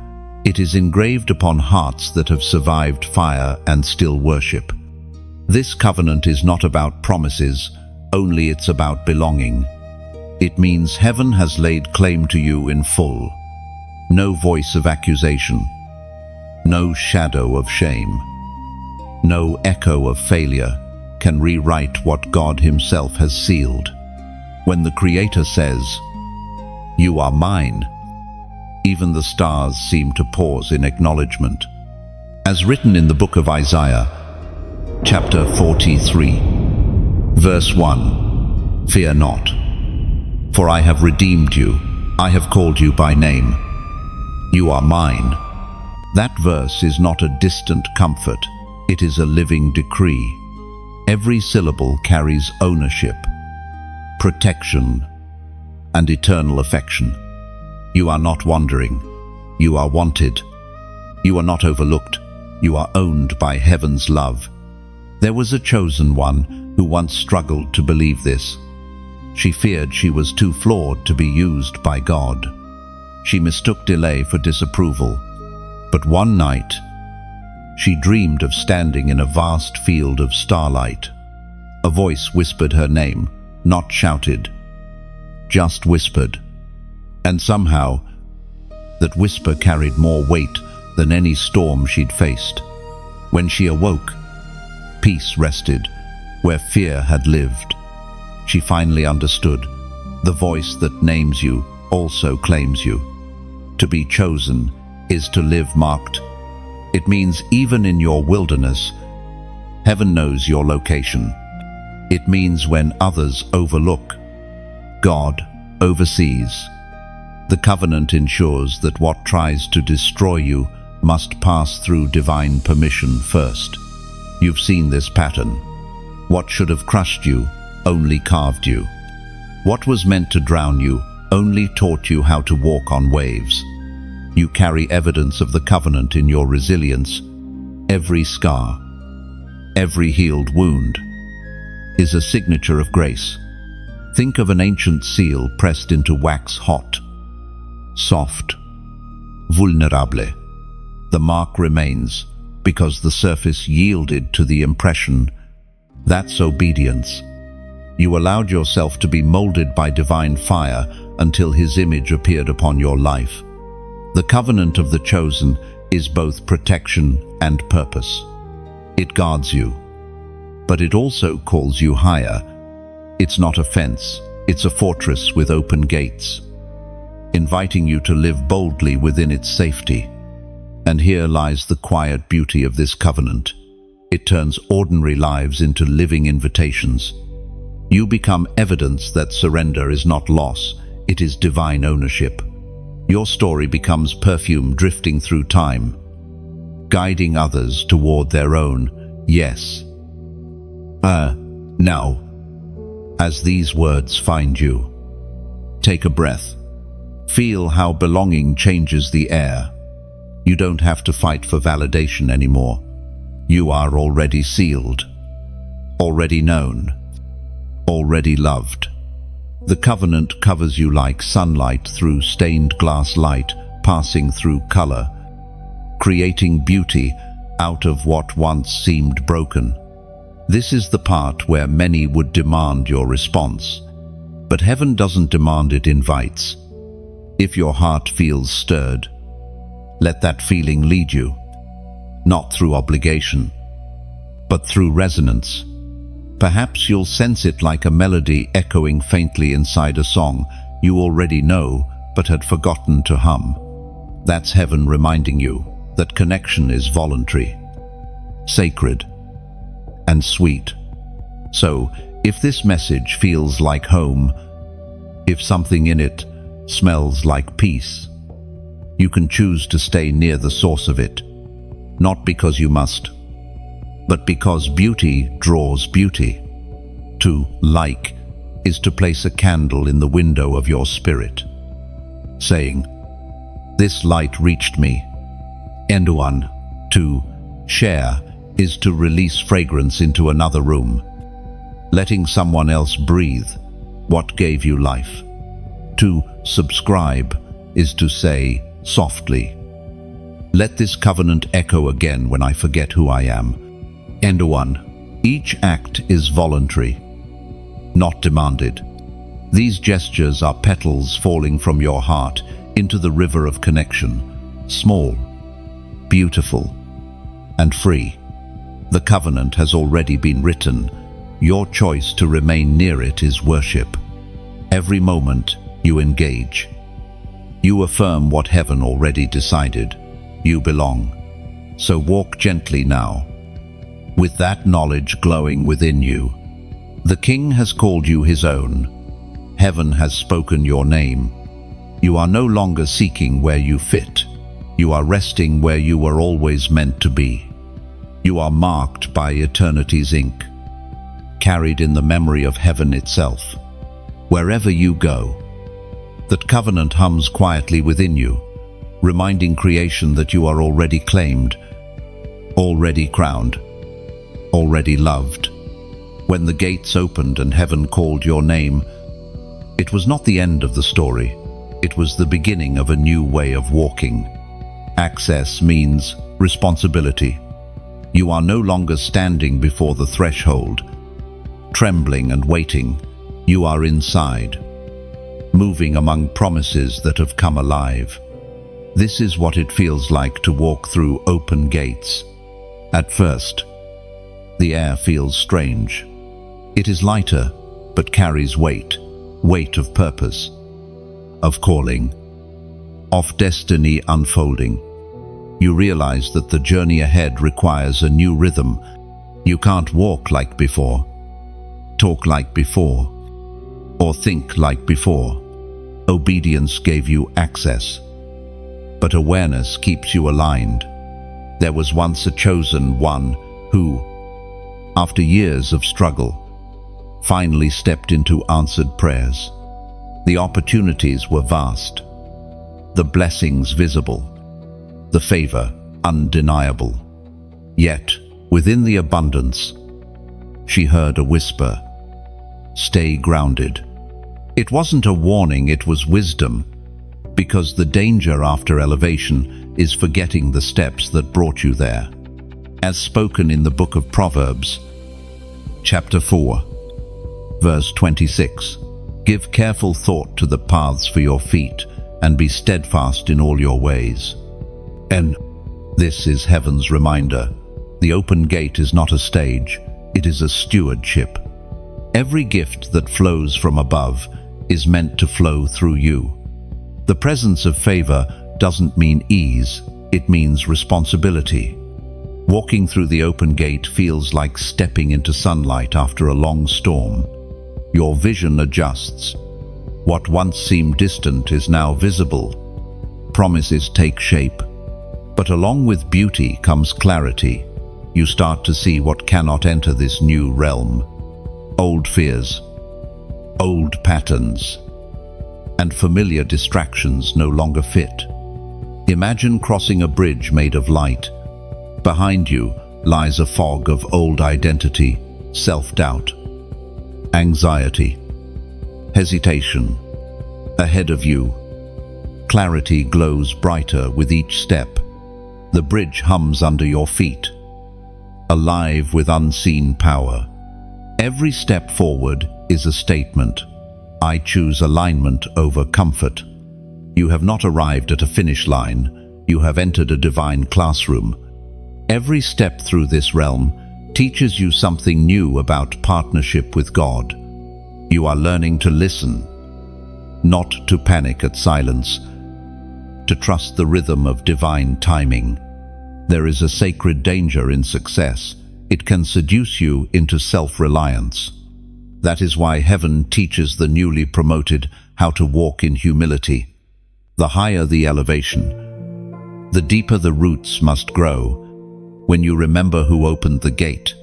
It is engraved upon hearts that have survived fire and still worship. This covenant is not about promises, only it's about belonging. It means heaven has laid claim to you in full. No voice of accusation, no shadow of shame, no echo of failure can rewrite what God Himself has sealed. When the Creator says, "You are mine," even the stars seem to pause in acknowledgement. As written in the book of Isaiah, chapter 43, verse 1, "Fear not, for I have redeemed you. I have called you by name. You are mine." That verse is not a distant comfort. It is a living decree. Every syllable carries ownership, protection, and eternal affection. You are not wandering. You are wanted. You are not overlooked. You are owned by heaven's love. There was a chosen one who once struggled to believe this. She feared she was too flawed to be used by God. She mistook delay for disapproval. But one night, she dreamed of standing in a vast field of starlight. A voice whispered her name, not shouted, just whispered. And somehow, that whisper carried more weight than any storm she'd faced. When she awoke, peace rested where fear had lived. She finally understood. The voice that names you also claims you. To be chosen is to live marked. It means even in your wilderness, heaven knows your location. It means when others overlook, God oversees. The covenant ensures that what tries to destroy you must pass through divine permission first. You've seen this pattern. What should have crushed you only carved you. What was meant to drown you only taught you how to walk on waves. You carry evidence of the covenant in your resilience. Every scar, every healed wound, is a signature of grace. Think of an ancient seal pressed into wax hot, soft, vulnerable. The mark remains because the surface yielded to the impression. That's obedience. You allowed yourself to be molded by divine fire until His image appeared upon your life. The covenant of the chosen is both protection and purpose. It guards you, but it also calls you higher. It's not a fence, it's a fortress with open gates, inviting you to live boldly within its safety. And here lies the quiet beauty of this covenant. It turns ordinary lives into living invitations. You become evidence that surrender is not loss, it is divine ownership. Your story becomes perfume drifting through time, guiding others toward their own yes. Now, as these words find you, take a breath. Feel how belonging changes the air. You don't have to fight for validation anymore. You are already sealed, already known, already loved. The covenant covers you like sunlight through stained glass light, passing through color, creating beauty out of what once seemed broken. This is the part where many would demand your response, but heaven doesn't demand, it invites. If your heart feels stirred, let that feeling lead you, not through obligation, but through resonance. Perhaps you'll sense it like a melody echoing faintly inside a song you already know but had forgotten to hum. That's heaven reminding you that connection is voluntary, sacred, and sweet. So, if this message feels like home, if something in it smells like peace, you can choose to stay near the source of it, not because you must, but because beauty draws beauty. To like is to place a candle in the window of your spirit, saying, "This light reached me." And one, to share is to release fragrance into another room, letting someone else breathe what gave you life. To subscribe is to say softly, "Let this covenant echo again when I forget who I am." And one, each act is voluntary, not demanded. These gestures are petals falling from your heart into the river of connection, small, beautiful, and free. The covenant has already been written. Your choice to remain near it is worship. Every moment you engage, you affirm what heaven already decided. You belong. So walk gently now, with that knowledge glowing within you. The King has called you His own. Heaven has spoken your name. You are no longer seeking where you fit. You are resting where you were always meant to be. You are marked by eternity's ink, carried in the memory of heaven itself. Wherever you go, that covenant hums quietly within you, reminding creation that you are already claimed, already crowned, already loved. When the gates opened and heaven called your name, it was not the end of the story. It was the beginning of a new way of walking. Access means responsibility. You are no longer standing before the threshold, trembling and waiting. You are inside, moving among promises that have come alive. This is what it feels like to walk through open gates. At first, the air feels strange. It is lighter, but carries weight of purpose, of calling, of destiny unfolding. You realize that the journey ahead requires a new rhythm. You can't walk like before, talk like before, or think like before. Obedience gave you access, but awareness keeps you aligned. There was once a chosen one who, after years of struggle, finally stepped into answered prayers. The opportunities were vast, the blessings visible, the favor undeniable. Yet, within the abundance, she heard a whisper, "Stay grounded." It wasn't a warning, it was wisdom, because the danger after elevation is forgetting the steps that brought you there. As spoken in the book of Proverbs, chapter 4, verse 26, "Give careful thought to the paths for your feet, and be steadfast in all your ways." And this is heaven's reminder. The open gate is not a stage, it is a stewardship. Every gift that flows from above is meant to flow through you. The presence of favor doesn't mean ease, it means responsibility. Walking through the open gate feels like stepping into sunlight after a long storm. Your vision adjusts. What once seemed distant is now visible. Promises take shape. But along with beauty comes clarity. You start to see what cannot enter this new realm. Old fears, old patterns, and familiar distractions no longer fit. Imagine crossing a bridge made of light. Behind you lies a fog of old identity, self-doubt, anxiety, hesitation. Ahead of you, clarity glows brighter with each step. The bridge hums under your feet, alive with unseen power. Every step forward is a statement. I choose alignment over comfort. You have not arrived at a finish line, you have entered a divine classroom. Every step through this realm teaches you something new about partnership with God. You are learning to listen, not to panic at silence, to trust the rhythm of divine timing. There is a sacred danger in success. It can seduce you into self-reliance. That is why heaven teaches the newly promoted how to walk in humility. The higher the elevation, the deeper the roots must grow. When you remember who opened the gate,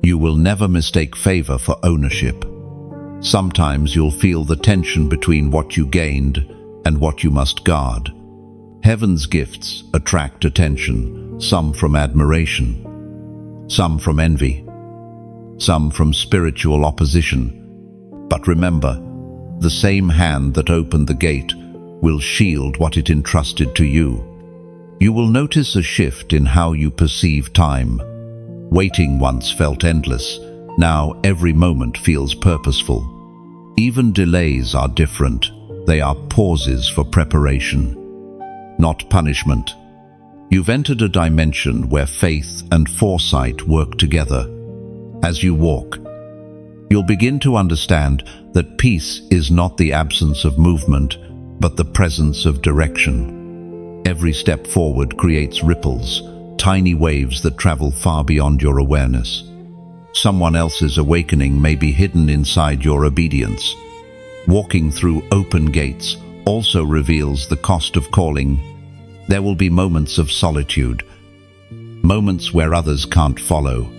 you will never mistake favor for ownership. Sometimes you'll feel the tension between what you gained and what you must guard. Heaven's gifts attract attention, some from admiration, some from envy, some from spiritual opposition. But remember, the same hand that opened the gate will shield what it entrusted to you. You will notice a shift in how you perceive time. Waiting once felt endless. Now every moment feels purposeful. Even delays are different. They are pauses for preparation, not punishment. You've entered a dimension where faith and foresight work together. As you walk, you'll begin to understand that peace is not the absence of movement, but the presence of direction. Every step forward creates ripples, tiny waves that travel far beyond your awareness. Someone else's awakening may be hidden inside your obedience. Walking through open gates also reveals the cost of calling. There will be moments of solitude, moments where others can't follow.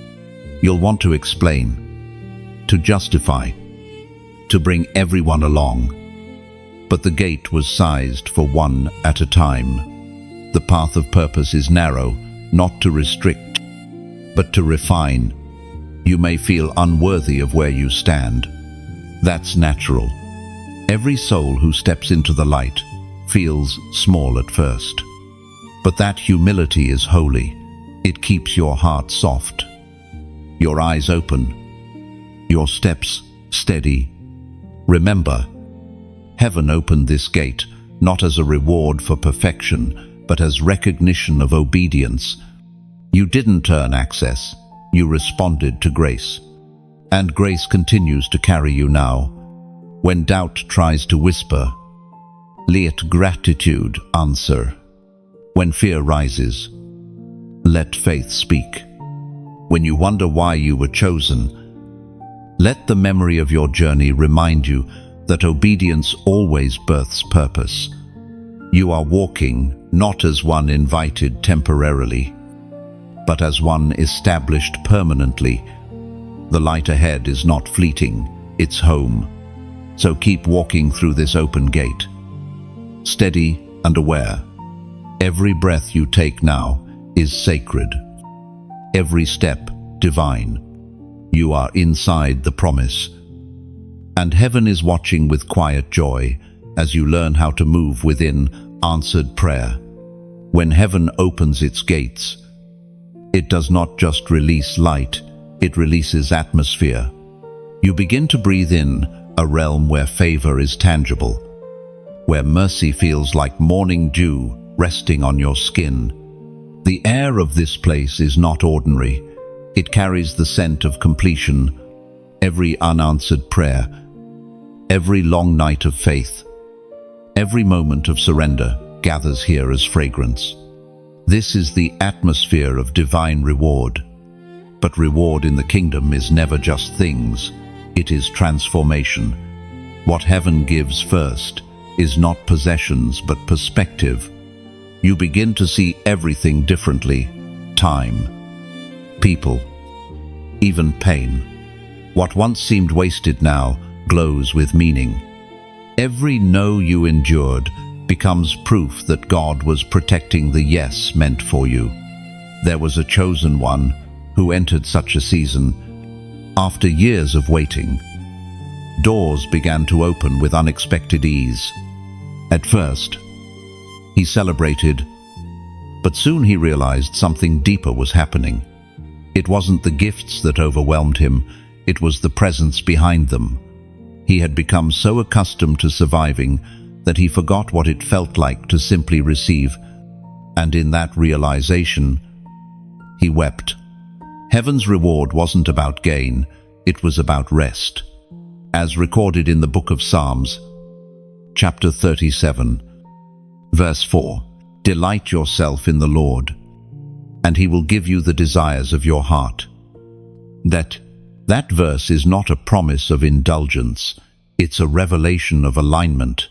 You'll want to explain, to justify, to bring everyone along. But the gate was sized for one at a time. The path of purpose is narrow, not to restrict, but to refine. You may feel unworthy of where you stand. That's natural. Every soul who steps into the light feels small at first. But that humility is holy. It keeps your heart soft, your eyes open, your steps steady. Remember, heaven opened this gate not as a reward for perfection, but as recognition of obedience. You didn't earn access, you responded to grace. And grace continues to carry you now. When doubt tries to whisper, let gratitude answer. When fear rises, let faith speak. When you wonder why you were chosen, let the memory of your journey remind you that obedience always births purpose. You are walking not as one invited temporarily, but as one established permanently. The light ahead is not fleeting, it's home. So keep walking through this open gate, steady and aware. Every breath you take now is sacred. Every step divine. You are inside the promise. And heaven is watching with quiet joy as you learn how to move within answered prayer. When heaven opens its gates, it does not just release light, it releases atmosphere. You begin to breathe in a realm where favor is tangible, where mercy feels like morning dew resting on your skin. The air of this place is not ordinary. It carries the scent of completion, every unanswered prayer, every long night of faith, every moment of surrender gathers here as fragrance. This is the atmosphere of divine reward. But reward in the kingdom is never just things, it is transformation. What heaven gives first is not possessions but perspective. You begin to see everything differently. Time, people, even pain. What once seemed wasted now glows with meaning. Every no you endured becomes proof that God was protecting the yes meant for you. There was a chosen one who entered such a season. After years of waiting, doors began to open with unexpected ease. At first, he celebrated, but soon he realized something deeper was happening. It wasn't the gifts that overwhelmed him, it was the presence behind them. He had become so accustomed to surviving that he forgot what it felt like to simply receive, and in that realization, he wept. Heaven's reward wasn't about gain, it was about rest. As recorded in the book of Psalms, chapter 37, verse 4, "Delight yourself in the Lord, and he will give you the desires of your heart." That verse is not a promise of indulgence, it's a revelation of alignment.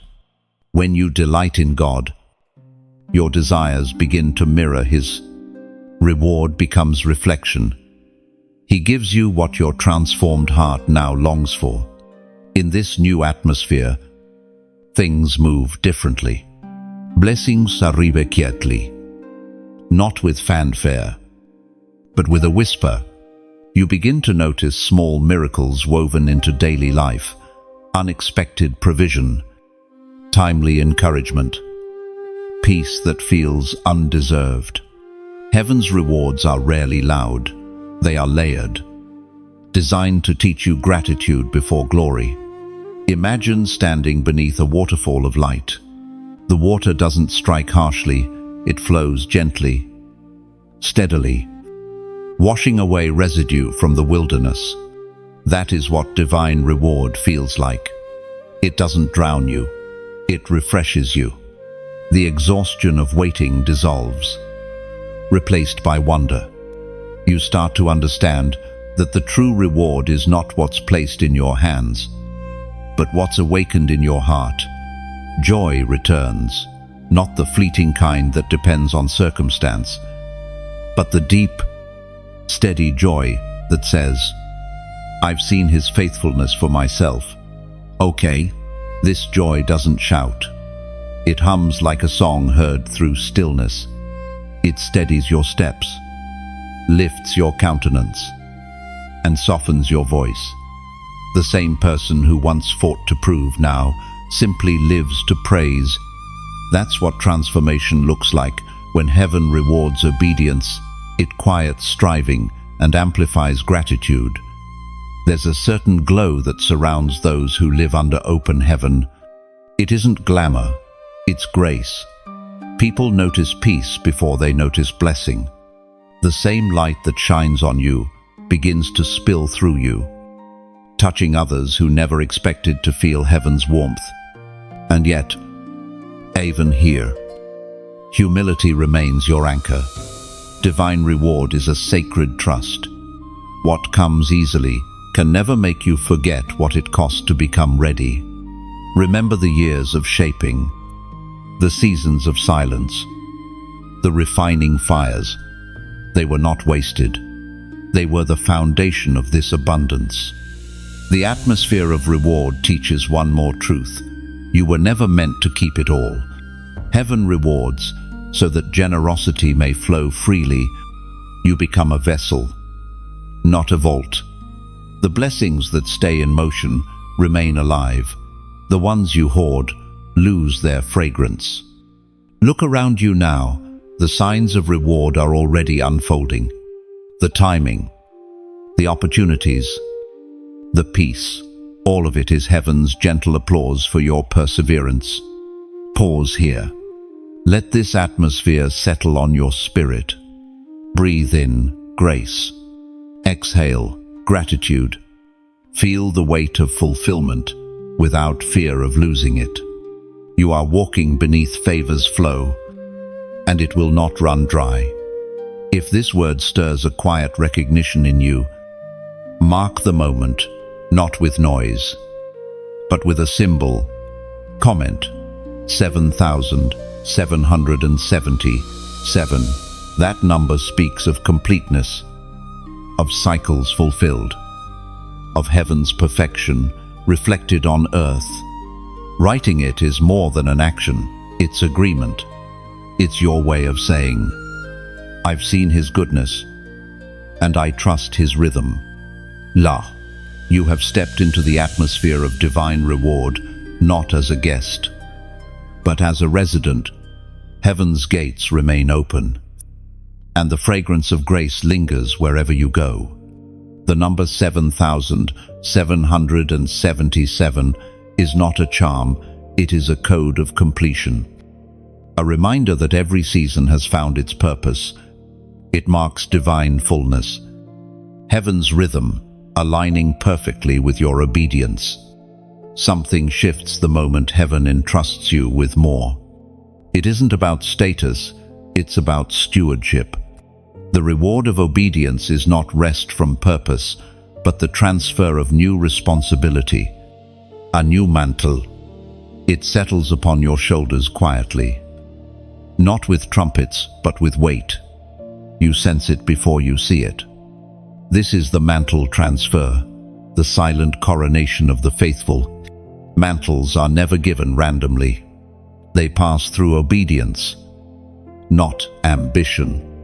When you delight in God, your desires begin to mirror His. Reward becomes reflection. He gives you what your transformed heart now longs for. In this new atmosphere, things move differently. Blessings arrive quietly, not with fanfare, but with a whisper. You begin to notice small miracles woven into daily life, unexpected provision, timely encouragement, peace that feels undeserved. Heaven's rewards are rarely loud, they are layered, designed to teach you gratitude before glory. Imagine standing beneath a waterfall of light. The water doesn't strike harshly, it flows gently, steadily, washing away residue from the wilderness. That is what divine reward feels like. It doesn't drown you, it refreshes you. The exhaustion of waiting dissolves, replaced by wonder. You start to understand that the true reward is not what's placed in your hands, but what's awakened in your heart. Joy returns, not the fleeting kind that depends on circumstance, but the deep, steady joy that says, "I've seen His faithfulness for myself." Okay, this joy doesn't shout. It hums like a song heard through stillness. It steadies your steps, lifts your countenance, and softens your voice. The same person who once fought to prove now simply lives to praise. That's what transformation looks like when heaven rewards obedience. It quiets striving and amplifies gratitude. There's a certain glow that surrounds those who live under open heaven. It isn't glamour, it's grace. People notice peace before they notice blessing. The same light that shines on you begins to spill through you, touching others who never expected to feel heaven's warmth. And yet, even here, humility remains your anchor. Divine reward is a sacred trust. What comes easily can never make you forget what it cost to become ready. Remember the years of shaping, the seasons of silence, the refining fires. They were not wasted. They were the foundation of this abundance. The atmosphere of reward teaches one more truth. You were never meant to keep it all. Heaven rewards so that generosity may flow freely. You become a vessel, not a vault. The blessings that stay in motion remain alive. The ones you hoard lose their fragrance. Look around you now. The signs of reward are already unfolding. The timing, the opportunities, the peace, all of it is heaven's gentle applause for your perseverance. Pause here. Let this atmosphere settle on your spirit. Breathe in grace. Exhale gratitude. Feel the weight of fulfillment without fear of losing it. You are walking beneath favor's flow, and it will not run dry. If this word stirs a quiet recognition in you, mark the moment, not with noise, but with a symbol. Comment 7,777. That number speaks of completeness, of cycles fulfilled, of heaven's perfection reflected on earth. Writing it is more than an action, it's agreement. It's your way of saying, I've seen his goodness, and I trust his rhythm. You have stepped into the atmosphere of divine reward, not as a guest, but as a resident. Heaven's gates remain open, and the fragrance of grace lingers wherever you go. The number 7,777 is not a charm, it is a code of completion. A reminder that every season has found its purpose. It marks divine fullness, heaven's rhythm, aligning perfectly with your obedience. Something shifts the moment heaven entrusts you with more. It isn't about status, it's about stewardship. The reward of obedience is not rest from purpose, but the transfer of new responsibility, a new mantle. It settles upon your shoulders quietly, not with trumpets, but with weight. You sense it before you see it. This is the mantle transfer, the silent coronation of the faithful. Mantles are never given randomly. They pass through obedience, not ambition.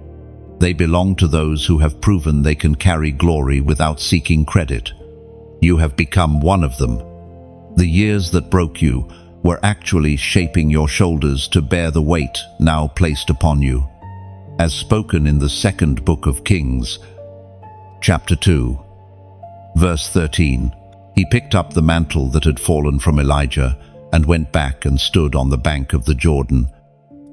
They belong to those who have proven they can carry glory without seeking credit. You have become one of them. The years that broke you were actually shaping your shoulders to bear the weight now placed upon you. As spoken in the second book of Kings, chapter 2, verse 13, he picked up the mantle that had fallen from Elijah and went back and stood on the bank of the Jordan.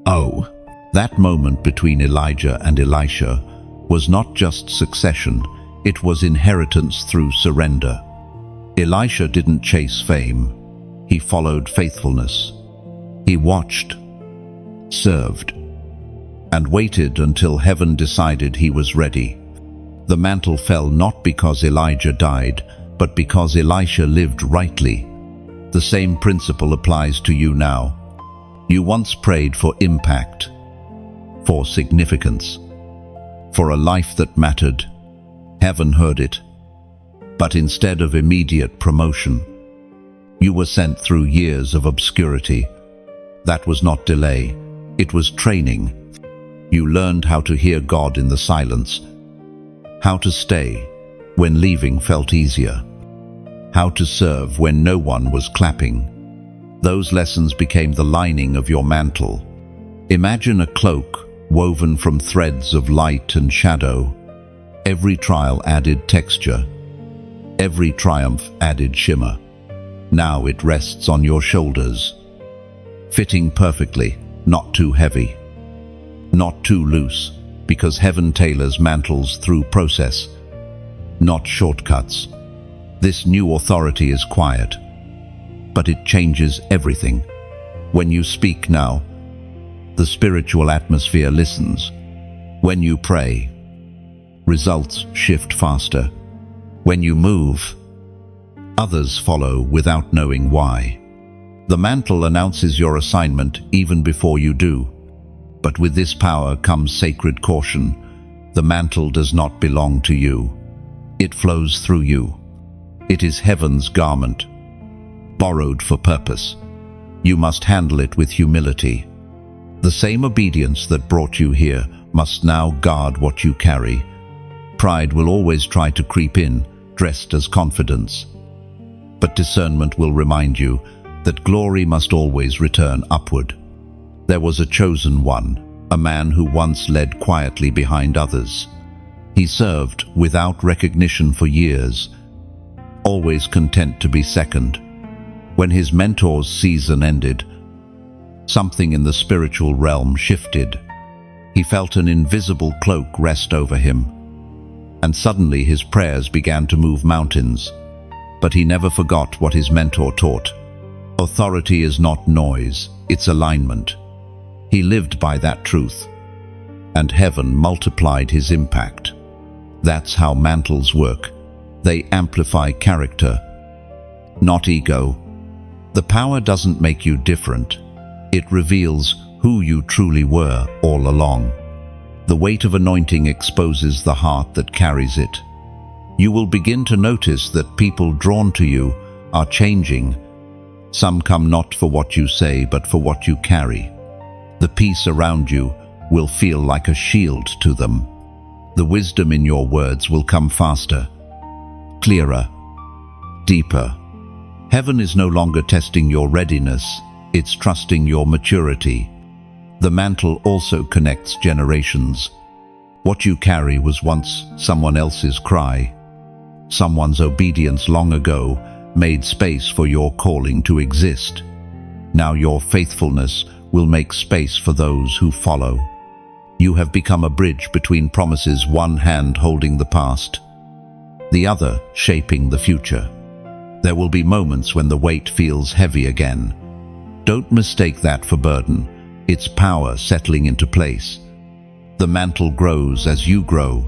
Oh, that moment between Elijah and Elisha was not just succession, it was inheritance through surrender. Elisha didn't chase fame, he followed faithfulness. He watched, served, and waited until heaven decided he was ready. The mantle fell not because Elijah died, but because Elisha lived rightly. The same principle applies to you now. You once prayed for impact, for significance, for a life that mattered. Heaven heard it. But instead of immediate promotion, you were sent through years of obscurity. That was not delay, it was training. You learned how to hear God in the silence, how to stay when leaving felt easier, how to serve when no one was clapping. Those lessons became the lining of your mantle. Imagine a cloak woven from threads of light and shadow. Every trial added texture. Every triumph added shimmer. Now it rests on your shoulders, fitting perfectly, not too heavy, not too loose, because heaven tailors mantles through process, not shortcuts. This new authority is quiet, but it changes everything. When you speak now, the spiritual atmosphere listens. When you pray, results shift faster. When you move, others follow without knowing why. The mantle announces your assignment even before you do. But with this power comes sacred caution. The mantle does not belong to you. It flows through you. It is heaven's garment, borrowed for purpose. You must handle it with humility. The same obedience that brought you here must now guard what you carry. Pride will always try to creep in, dressed as confidence. But discernment will remind you that glory must always return upward. There was a chosen one, a man who once led quietly behind others. He served without recognition for years, always content to be second. When his mentor's season ended, something in the spiritual realm shifted. He felt an invisible cloak rest over him, and suddenly his prayers began to move mountains. But he never forgot what his mentor taught. Authority is not noise, it's alignment. He lived by that truth, and heaven multiplied his impact. That's how mantles work. They amplify character, not ego. The power doesn't make you different. It reveals who you truly were all along. The weight of anointing exposes the heart that carries it. You will begin to notice that people drawn to you are changing. Some come not for what you say, but for what you carry. The peace around you will feel like a shield to them. The wisdom in your words will come faster, clearer, deeper. Heaven is no longer testing your readiness, it's trusting your maturity. The mantle also connects generations. What you carry was once someone else's cry. Someone's obedience long ago made space for your calling to exist. Now your faithfulness will make space for those who follow. You have become a bridge between promises, one hand holding the past, the other shaping the future. There will be moments when the weight feels heavy again. Don't mistake that for burden. It's power settling into place. The mantle grows as you grow.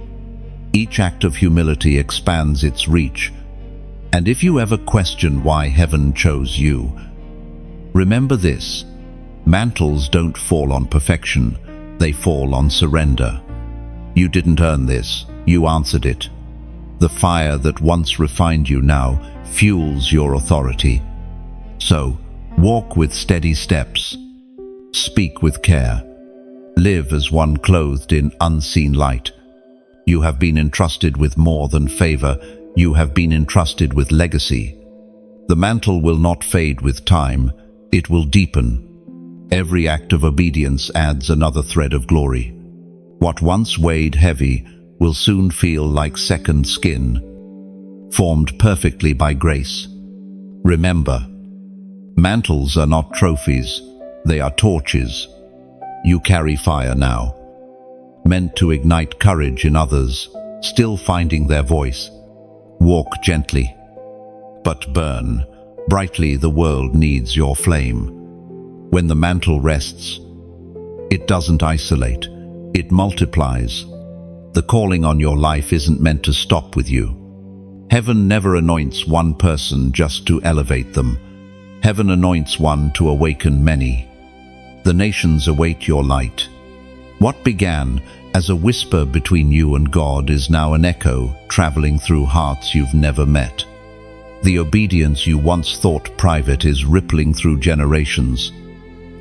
Each act of humility expands its reach. And if you ever question why heaven chose you, remember this: mantles don't fall on perfection, they fall on surrender. You didn't earn this, you answered it. The fire that once refined you now fuels your authority. So, walk with steady steps, speak with care, live as one clothed in unseen light. You have been entrusted with more than favor, you have been entrusted with legacy. The mantle will not fade with time, it will deepen. Every act of obedience adds another thread of glory. What once weighed heavy will soon feel like second skin, formed perfectly by grace. Remember, mantles are not trophies, they are torches. You carry fire now, meant to ignite courage in others, still finding their voice. Walk gently, but burn brightly. The world needs your flame. When the mantle rests, it doesn't isolate, it multiplies. The calling on your life isn't meant to stop with you. Heaven never anoints one person just to elevate them. Heaven anoints one to awaken many. The nations await your light. What began as a whisper between you and God is now an echo traveling through hearts you've never met. The obedience you once thought private is rippling through generations.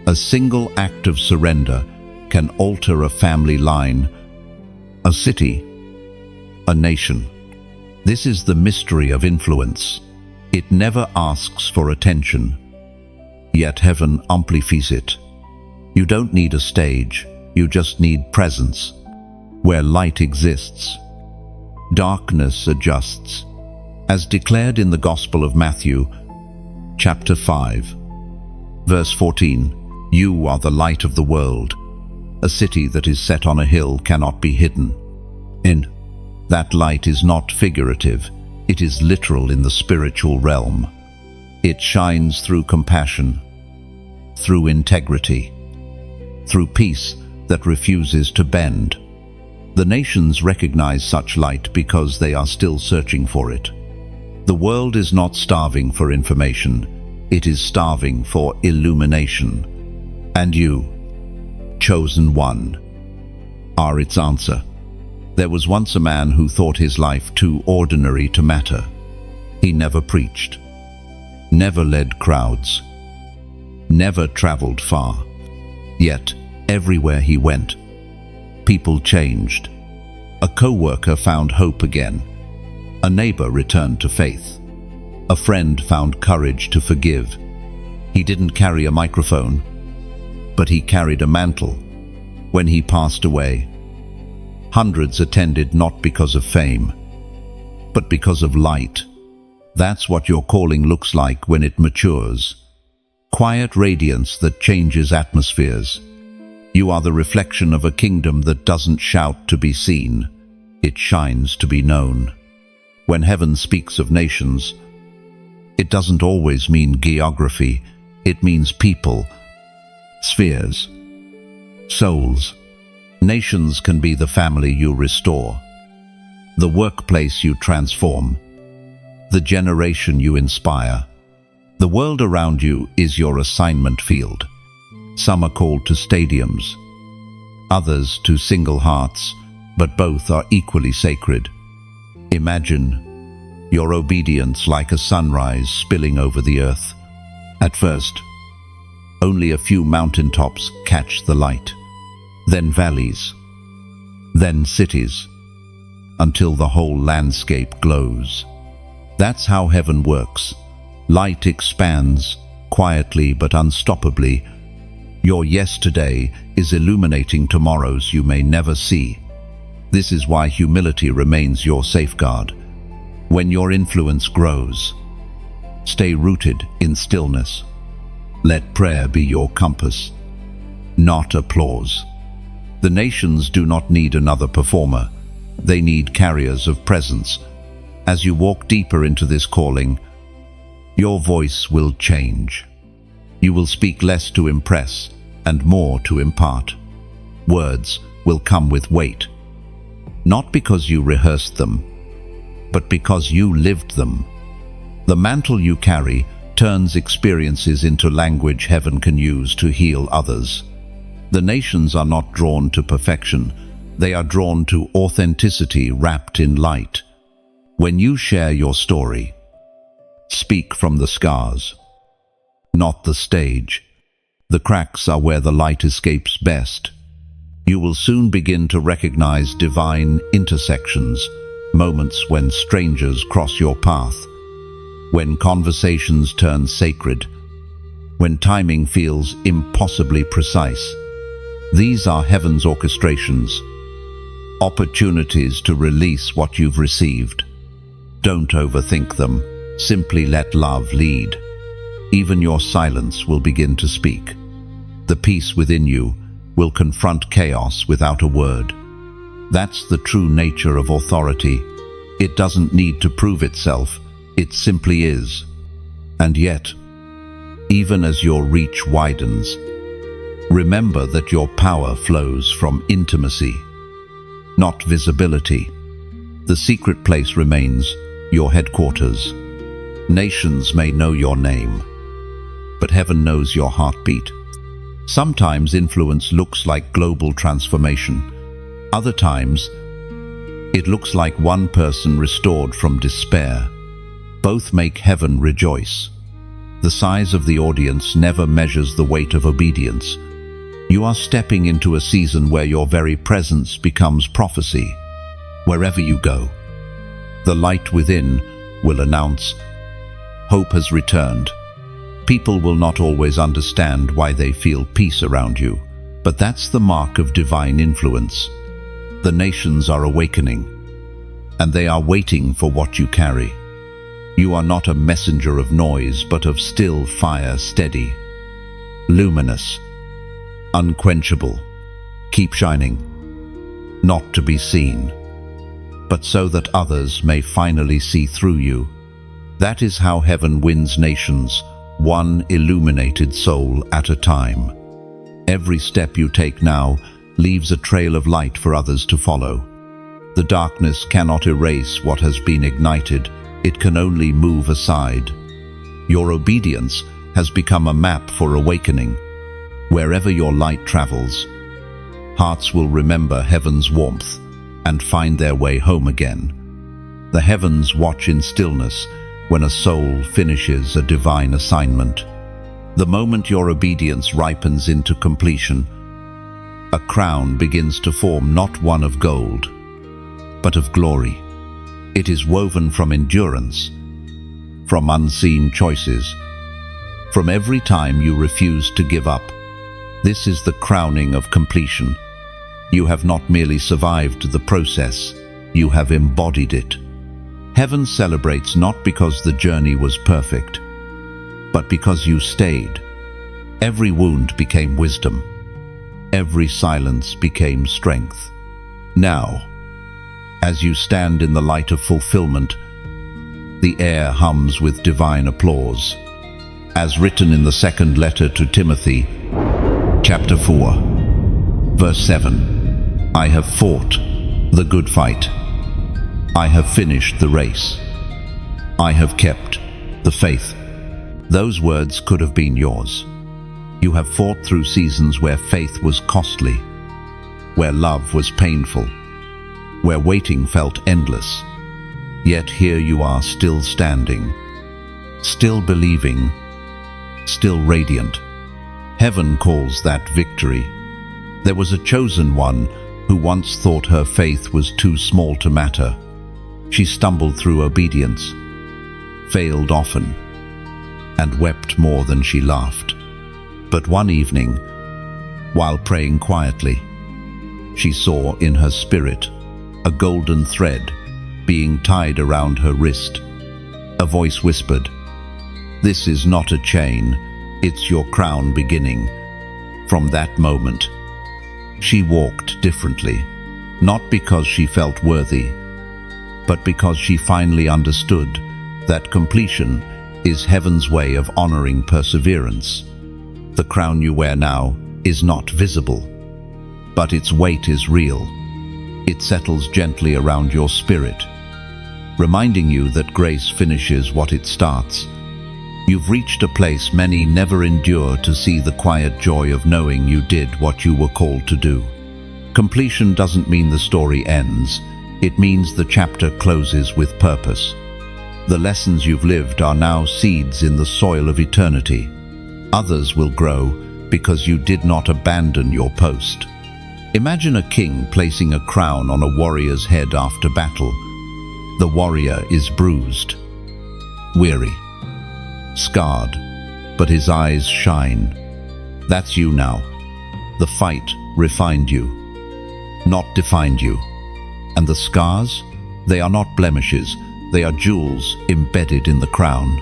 A single act of surrender can alter a family line, a city, a nation. This is the mystery of influence. It never asks for attention, yet heaven amplifies it. You don't need a stage, you just need presence. Where light exists, darkness adjusts. As declared in the Gospel of Matthew, chapter 5, verse 14, you are the light of the world. A city that is set on a hill cannot be hidden. That light is not figurative, it is literal in the spiritual realm. It shines through compassion, through integrity, through peace that refuses to bend. The nations recognize such light because they are still searching for it. The world is not starving for information, It is starving for illumination. And you, chosen one, are its answer. There was once a man who thought his life too ordinary to matter. He never preached, never led crowds, never traveled far. Yet, everywhere he went, people changed. A co-worker found hope again. A neighbor returned to faith. A friend found courage to forgive. He didn't carry a microphone, but he carried a mantle. When he passed away, hundreds attended not because of fame, but because of light. That's what your calling looks like when it matures. Quiet radiance that changes atmospheres. You are the reflection of a kingdom that doesn't shout to be seen. It shines to be known. When heaven speaks of nations, it doesn't always mean geography. It means people, spheres, souls. Nations can be the family you restore, the workplace you transform, the generation you inspire. The world around you is your assignment field. Some are called to stadiums, others to single hearts, but both are equally sacred. Imagine your obedience like a sunrise spilling over the earth. At first, only a few mountaintops catch the light, then valleys, then cities, until the whole landscape glows. That's how heaven works. Light expands, quietly but unstoppably. Your yes today is illuminating tomorrows you may never see. This is why humility remains your safeguard. When your influence grows, stay rooted in stillness. Let prayer be your compass, not applause. The nations do not need another performer. They need carriers of presence. As you walk deeper into this calling, your voice will change. You will speak less to impress and more to impart. Words will come with weight, not because you rehearsed them, but because you lived them. The mantle you carry turns experiences into language heaven can use to heal others. The nations are not drawn to perfection. They are drawn to authenticity wrapped in light. When you share your story, speak from the scars, not the stage. The cracks are where the light escapes best. You will soon begin to recognize divine intersections, moments when strangers cross your path, when conversations turn sacred, when timing feels impossibly precise. These are heaven's orchestrations, opportunities to release what you've received. Don't overthink them. Simply let love lead. Even your silence will begin to speak. The peace within you will confront chaos without a word. That's the true nature of authority. It doesn't need to prove itself. It simply is. And yet, even as your reach widens, remember that your power flows from intimacy, not visibility. The secret place remains your headquarters. Nations may know your name, but heaven knows your heartbeat. Sometimes influence looks like global transformation. Other times, it looks like one person restored from despair. Both make heaven rejoice. The size of the audience never measures the weight of obedience. You are stepping into a season where your very presence becomes prophecy. Wherever you go, the light within will announce, hope has returned. People will not always understand why they feel peace around you, but that's the mark of divine influence. The nations are awakening, and they are waiting for what you carry. You are not a messenger of noise, but of still fire, steady, luminous, unquenchable. Keep shining, not to be seen, but so that others may finally see through you. That is how heaven wins nations, one illuminated soul at a time. Every step you take now leaves a trail of light for others to follow. The darkness cannot erase what has been ignited. It can only move aside. Your obedience has become a map for awakening. Wherever your light travels, hearts will remember heaven's warmth and find their way home again. The heavens watch in stillness when a soul finishes a divine assignment. The moment your obedience ripens into completion, a crown begins to form, not one of gold, but of glory. It is woven from endurance, from unseen choices, from every time you refuse to give up. This is the crowning of completion. You have not merely survived the process, you have embodied it. Heaven celebrates not because the journey was perfect, but because you stayed. Every wound became wisdom. Every silence became strength. Now, as you stand in the light of fulfillment, the air hums with divine applause. As written in the second letter to Timothy, chapter 4, verse 7, I have fought the good fight. I have finished the race. I have kept the faith. Those words could have been yours. You have fought through seasons where faith was costly, where love was painful, where waiting felt endless. Yet here you are, still standing, still believing, still radiant. Heaven calls that victory. There was a chosen one who once thought her faith was too small to matter. She stumbled through obedience, failed often, and wept more than she laughed. But one evening, while praying quietly, she saw in her spirit a golden thread being tied around her wrist. A voice whispered, "This is not a chain, it's your crown beginning." From that moment, she walked differently, not because she felt worthy, but because she finally understood that completion is heaven's way of honoring perseverance. The crown you wear now is not visible, but its weight is real. It settles gently around your spirit, reminding you that grace finishes what it starts. You've reached a place many never endure to see, the quiet joy of knowing you did what you were called to do. Completion doesn't mean the story ends. It means the chapter closes with purpose. The lessons you've lived are now seeds in the soil of eternity. Others will grow because you did not abandon your post. Imagine a king placing a crown on a warrior's head after battle. The warrior is bruised, weary, scarred, but his eyes shine. That's you now. The fight refined you, not defined you. And the scars? They are not blemishes, they are jewels embedded in the crown.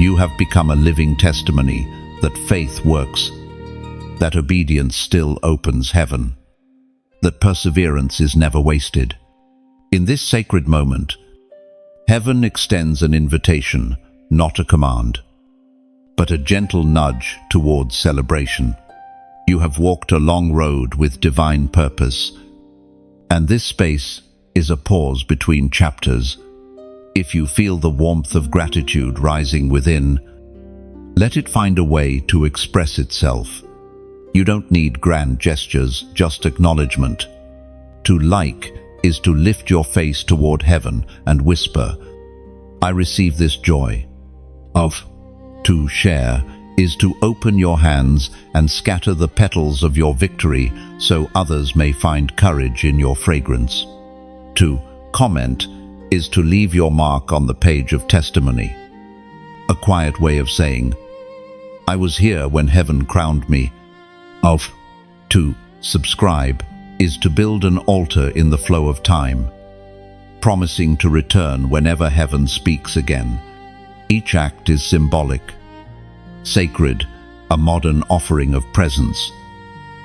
You have become a living testimony that faith works, that obedience still opens heaven, that perseverance is never wasted. In this sacred moment, heaven extends an invitation, not a command, but a gentle nudge towards celebration. You have walked a long road with divine purpose, and this space is a pause between chapters. If you feel the warmth of gratitude rising within, let it find a way to express itself. You don't need grand gestures, just acknowledgement. To like is to lift your face toward heaven and whisper, I receive this joy. To share is to open your hands and scatter the petals of your victory so others may find courage in your fragrance. To comment is to leave your mark on the page of testimony. A quiet way of saying, I was here when heaven crowned me. To subscribe is to build an altar in the flow of time, promising to return whenever heaven speaks again. Each act is symbolic, sacred, a modern offering of presence.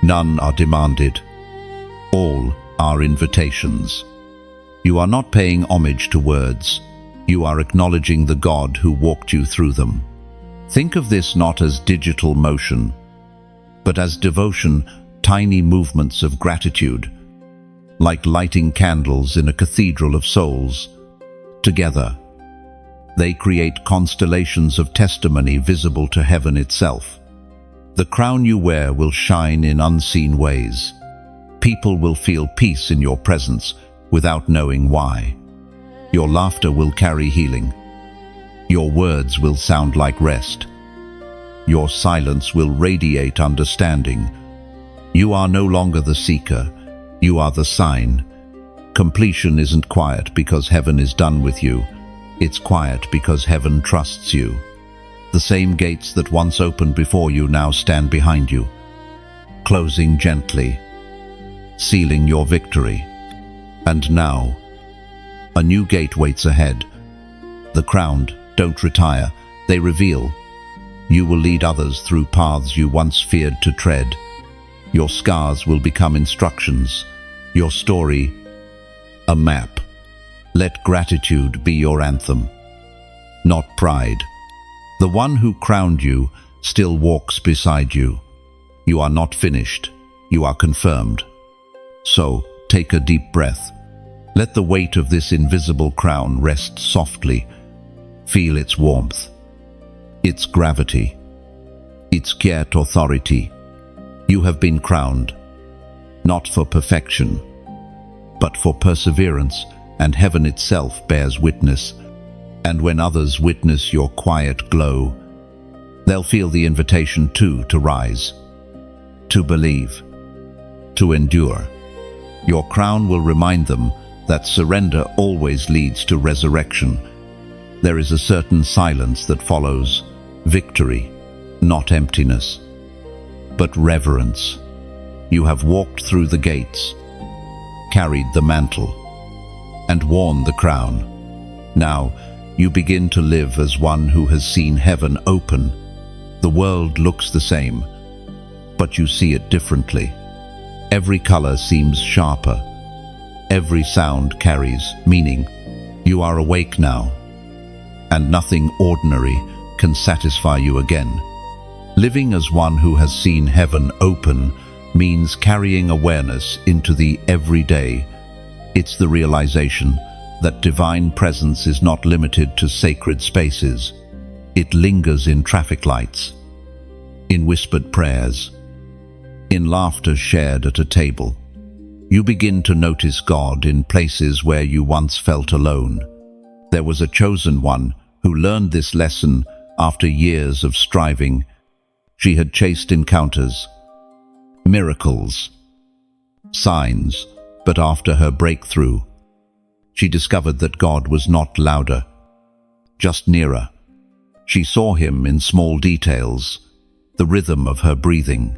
None are demanded. All are invitations. You are not paying homage to words. You are acknowledging the God who walked you through them. Think of this not as digital motion, but as devotion, tiny movements of gratitude, like lighting candles in a cathedral of souls. Together, They create constellations of testimony visible to heaven itself. The crown you wear will shine in unseen ways. People will feel peace in your presence without knowing why. Your laughter will carry healing. Your words will sound like rest. Your silence will radiate understanding. You are no longer the seeker, you are the sign. Completion isn't quiet because heaven is done with you. It's quiet because heaven trusts you. The same gates that once opened before you now stand behind you, closing gently, sealing your victory. And now, a new gate waits ahead. The crowned don't retire, they reveal. You will lead others through paths you once feared to tread. Your scars will become instructions, your story a map. Let gratitude be your anthem, not pride. The one who crowned you still walks beside you. You are not finished, you are confirmed. So, take a deep breath. Let the weight of this invisible crown rest softly. Feel its warmth, its gravity, its quiet authority. You have been crowned, not for perfection, but for perseverance, and heaven itself bears witness. And when others witness your quiet glow, they'll feel the invitation too to rise, to believe, to endure. Your crown will remind them that surrender always leads to resurrection. There is a certain silence that follows victory, not emptiness, but reverence. You have walked through the gates, carried the mantle, and worn the crown. Now, you begin to live as one who has seen heaven open. The world looks the same, but you see it differently. Every color seems sharper. Every sound carries meaning. You are awake now, and nothing ordinary can satisfy you again. Living as one who has seen heaven open means carrying awareness into the everyday. It's the realization that divine presence is not limited to sacred spaces. It lingers in traffic lights, in whispered prayers, in laughter shared at a table. You begin to notice God in places where you once felt alone. There was a chosen one who learned this lesson after years of striving. She had chased encounters, miracles, signs, but after her breakthrough, she discovered that God was not louder, just nearer. She saw him in small details, the rhythm of her breathing,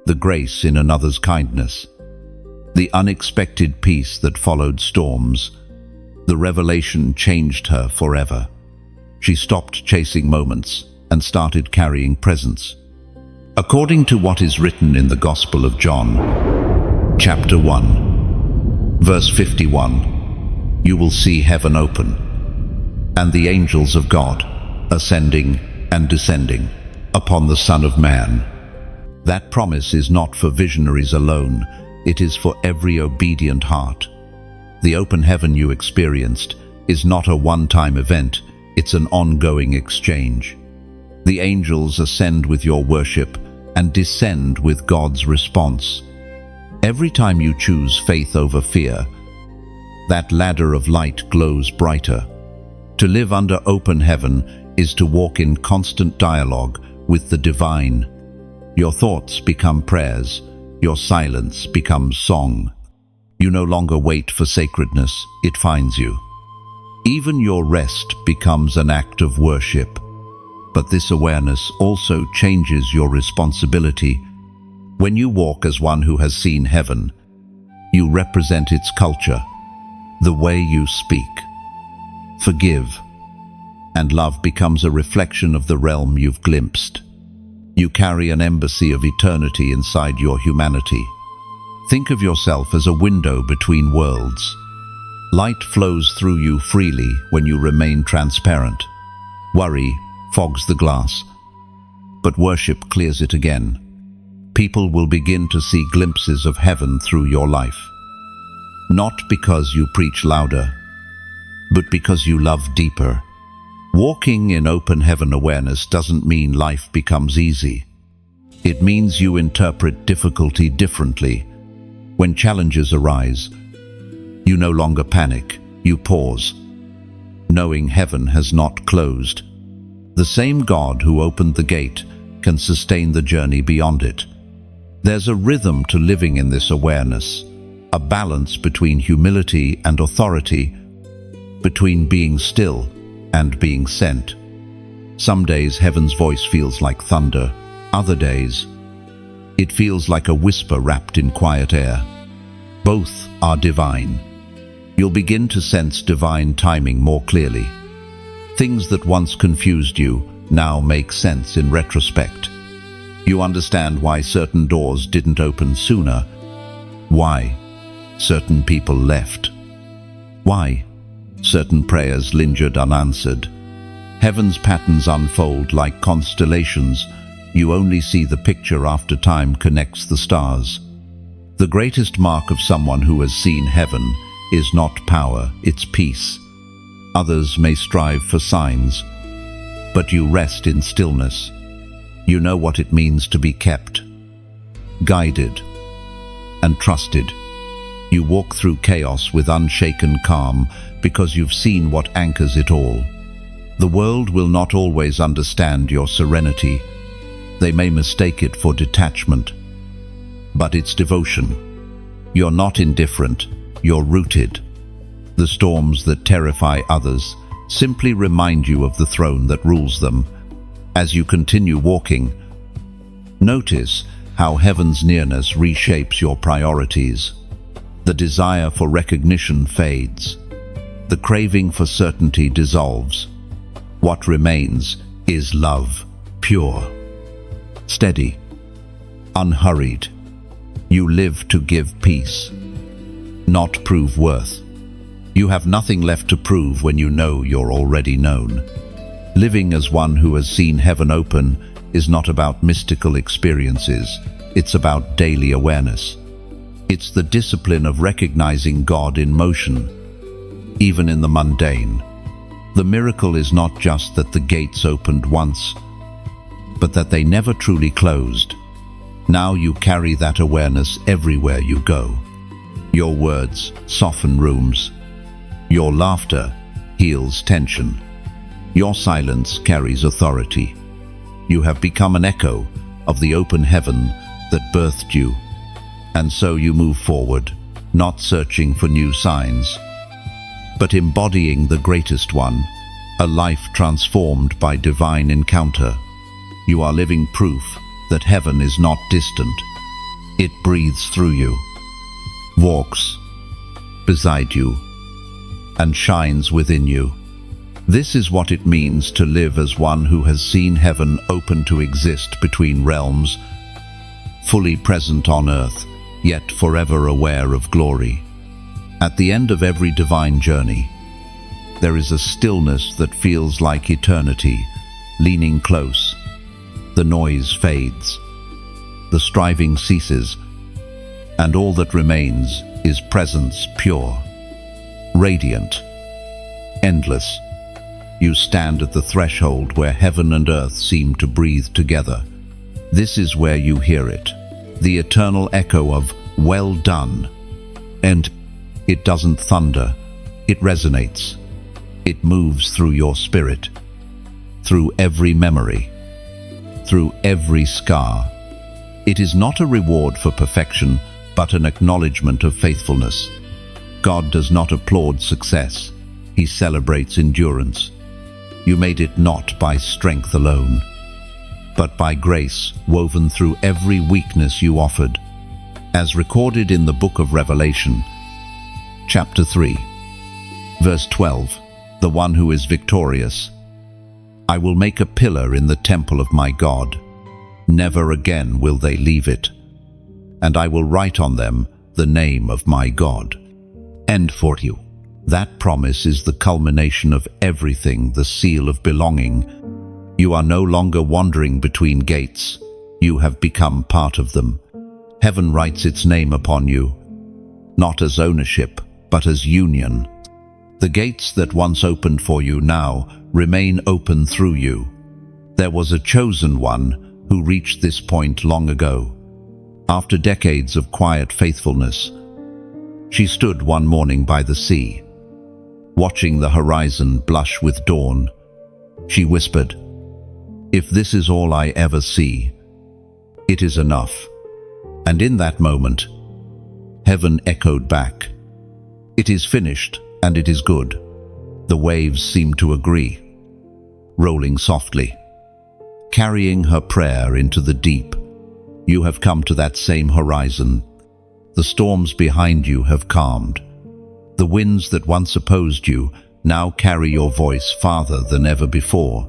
the grace in another's kindness, the unexpected peace that followed storms. The revelation changed her forever. She stopped chasing moments and started carrying presence. According to what is written in the Gospel of John, chapter 1, verse 51, you will see heaven open, and the angels of God ascending and descending upon the Son of Man. That promise is not for visionaries alone, it is for every obedient heart. The open heaven you experienced is not a one-time event, it's an ongoing exchange. The angels ascend with your worship and descend with God's response. Every time you choose faith over fear, that ladder of light glows brighter. To live under open heaven is to walk in constant dialogue with the divine. Your thoughts become prayers, your silence becomes song. You no longer wait for sacredness, it finds you. Even your rest becomes an act of worship. But this awareness also changes your responsibility. When you walk as one who has seen heaven, you represent its culture, the way you speak, forgive, and love becomes a reflection of the realm you've glimpsed. You carry an embassy of eternity inside your humanity. Think of yourself as a window between worlds. Light flows through you freely when you remain transparent. Worry fogs the glass, but worship clears it again. People will begin to see glimpses of heaven through your life. Not because you preach louder, but because you love deeper. Walking in open heaven awareness doesn't mean life becomes easy. It means you interpret difficulty differently. When challenges arise, you no longer panic, you pause, knowing heaven has not closed. The same God who opened the gate can sustain the journey beyond it. There's a rhythm to living in this awareness, a balance between humility and authority, between being still and being sent. Some days heaven's voice feels like thunder, other days it feels like a whisper wrapped in quiet air. Both are divine. You'll begin to sense divine timing more clearly. Things that once confused you now make sense in retrospect. You understand why certain doors didn't open sooner, why certain people left, why certain prayers lingered unanswered. Heaven's patterns unfold like constellations. You only see the picture after time connects the stars. The greatest mark of someone who has seen heaven is not power, it's peace. Others may strive for signs, but you rest in stillness. You know what it means to be kept, guided, and trusted. You walk through chaos with unshaken calm because you've seen what anchors it all. The world will not always understand your serenity. They may mistake it for detachment, but it's devotion. You're not indifferent, you're rooted. The storms that terrify others simply remind you of the throne that rules them. As you continue walking, notice how heaven's nearness reshapes your priorities. The desire for recognition fades. The craving for certainty dissolves. What remains is love, pure, steady, unhurried. You live to give peace, not prove worth. You have nothing left to prove when you know you're already known. Living as one who has seen heaven open is not about mystical experiences, it's about daily awareness. It's the discipline of recognizing God in motion, even in the mundane. The miracle is not just that the gates opened once, but that they never truly closed. Now you carry that awareness everywhere you go. Your words soften rooms. Your laughter heals tension. Your silence carries authority. You have become an echo of the open heaven that birthed you. And so you move forward, not searching for new signs, but embodying the greatest one, a life transformed by divine encounter. You are living proof that heaven is not distant. It breathes through you, walks beside you, and shines within you. This is what it means to live as one who has seen heaven open to exist between realms, fully present on earth, yet forever aware of glory. At the end of every divine journey, there is a stillness that feels like eternity, leaning close. The noise fades, the striving ceases, and all that remains is presence pure, radiant, endless. You stand at the threshold where heaven and earth seem to breathe together. This is where you hear it, the eternal echo of "well done." And it doesn't thunder, it resonates. It moves through your spirit, through every memory, through every scar. It is not a reward for perfection, but an acknowledgement of faithfulness. God does not applaud success, He celebrates endurance. You made it not by strength alone, but by grace woven through every weakness you offered. As recorded in the book of Revelation, chapter 3, verse 12, the one who is victorious, "I will make a pillar in the temple of my God. Never again will they leave it. And I will write on them the name of my God." End for you. That promise is the culmination of everything, the seal of belonging. You are no longer wandering between gates. You have become part of them. Heaven writes its name upon you, not as ownership, but as union. The gates that once opened for you now remain open through you. There was a chosen one who reached this point long ago. After decades of quiet faithfulness, she stood one morning by the sea. Watching the horizon blush with dawn, she whispered, "If this is all I ever see, it is enough." And in that moment, heaven echoed back, "It is finished, and it is good." The waves seemed to agree, rolling softly, carrying her prayer into the deep. You have come to that same horizon. The storms behind you have calmed. The winds that once opposed you now carry your voice farther than ever before.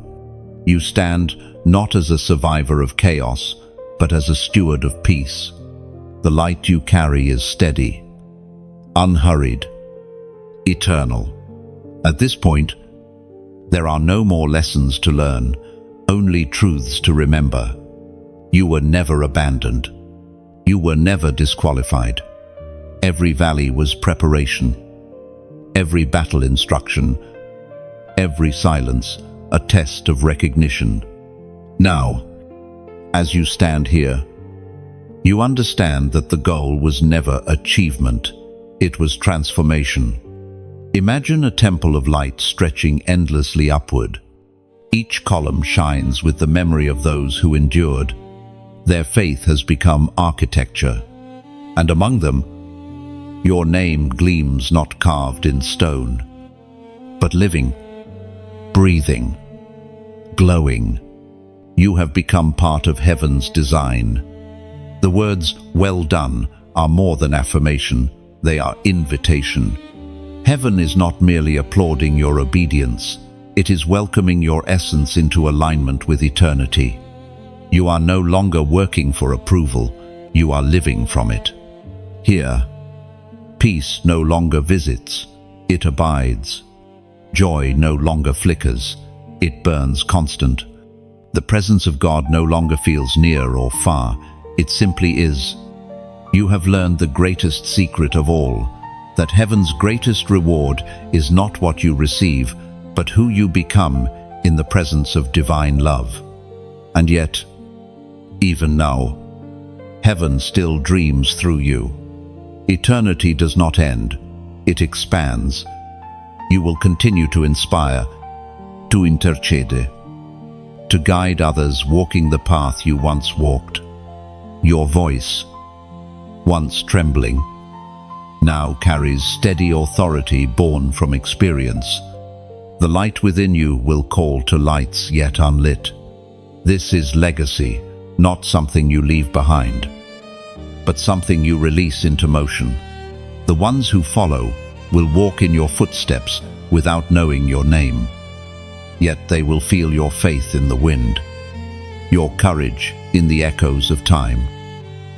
You stand not as a survivor of chaos, but as a steward of peace. The light you carry is steady, unhurried, eternal. At this point, there are no more lessons to learn, only truths to remember. You were never abandoned. You were never disqualified. Every valley was preparation. Every battle instruction. Every silence a test of recognition. Now, as you stand here, you understand that the goal was never achievement. It was transformation. Imagine a temple of light stretching endlessly upward. Each column shines with the memory of those who endured. Their faith has become architecture, and among them, your name gleams not carved in stone, but living, breathing, glowing. You have become part of heaven's design. The words, "Well done," are more than affirmation, they are invitation. Heaven is not merely applauding your obedience, it is welcoming your essence into alignment with eternity. You are no longer working for approval, you are living from it. Here, peace no longer visits, it abides. Joy no longer flickers, it burns constant. The presence of God no longer feels near or far, it simply is. You have learned the greatest secret of all, that heaven's greatest reward is not what you receive, but who you become in the presence of divine love. And yet, even now, heaven still dreams through you. Eternity does not end, it expands. You will continue to inspire, to intercede, to guide others walking the path you once walked. Your voice, once trembling, now carries steady authority born from experience. The light within you will call to lights yet unlit. This is legacy, not something you leave behind, but something you release into motion. The ones who follow will walk in your footsteps without knowing your name. Yet they will feel your faith in the wind, your courage in the echoes of time.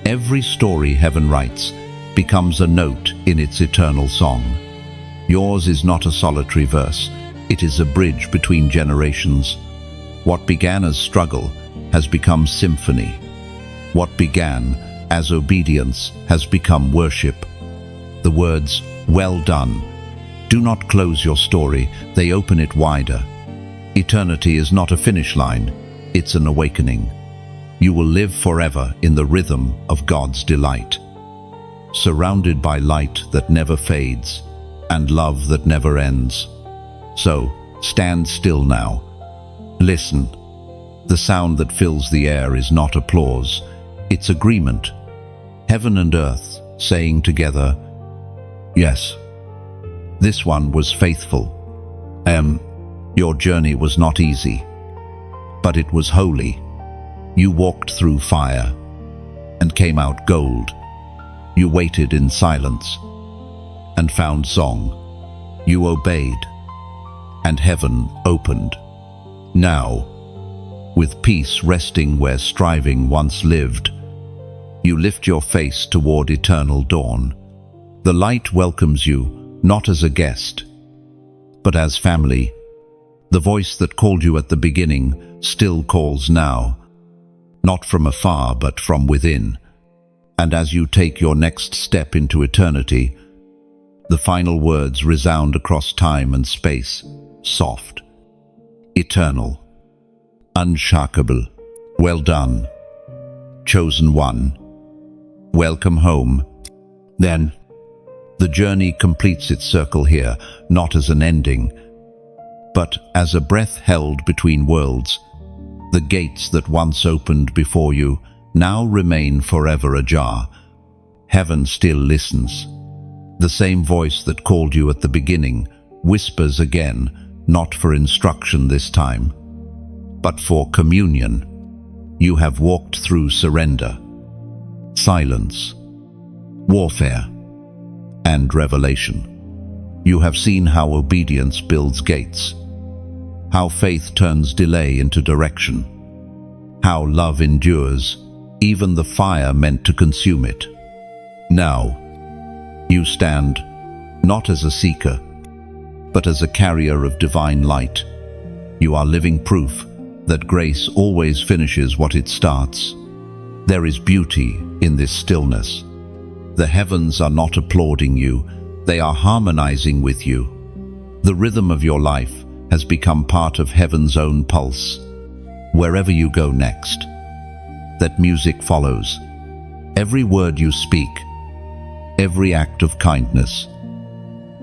Every story heaven writes becomes a note in its eternal song. Yours is not a solitary verse, it is a bridge between generations. What began as struggle has become symphony. What began as obedience has become worship. The words, "Well done," do not close your story, they open it wider. Eternity is not a finish line, it's an awakening. You will live forever in the rhythm of God's delight, surrounded by light that never fades and love that never ends. So, stand still now. Listen. The sound that fills the air is not applause, it's agreement. Heaven and earth saying together, "Yes, this one was faithful. Your journey was not easy, but it was holy. You walked through fire and came out gold. You waited in silence and found song. You obeyed, and heaven opened. Now, with peace resting where striving once lived, you lift your face toward eternal dawn. The light welcomes you, not as a guest, but as family. The voice that called you at the beginning still calls now, not from afar but from within. And as you take your next step into eternity, The final words resound across time and space, soft, eternal, unshakable. Well done, chosen one. Welcome home. Then, the journey completes its circle here, not as an ending, but as a breath held between worlds. The gates that once opened before you now remain forever ajar. Heaven still listens. The same voice that called you at the beginning whispers again, not for instruction this time, but for communion. You have walked through surrender, silence, warfare, and revelation. You have seen how obedience builds gates, how faith turns delay into direction, how love endures even the fire meant to consume it. Now, you stand not as a seeker, but as a carrier of divine light. You are living proof that grace always finishes what it starts. There is beauty in this stillness. The heavens are not applauding you, they are harmonizing with you. The rhythm of your life has become part of heaven's own pulse. Wherever you go next, that music follows. Every word you speak, every act of kindness,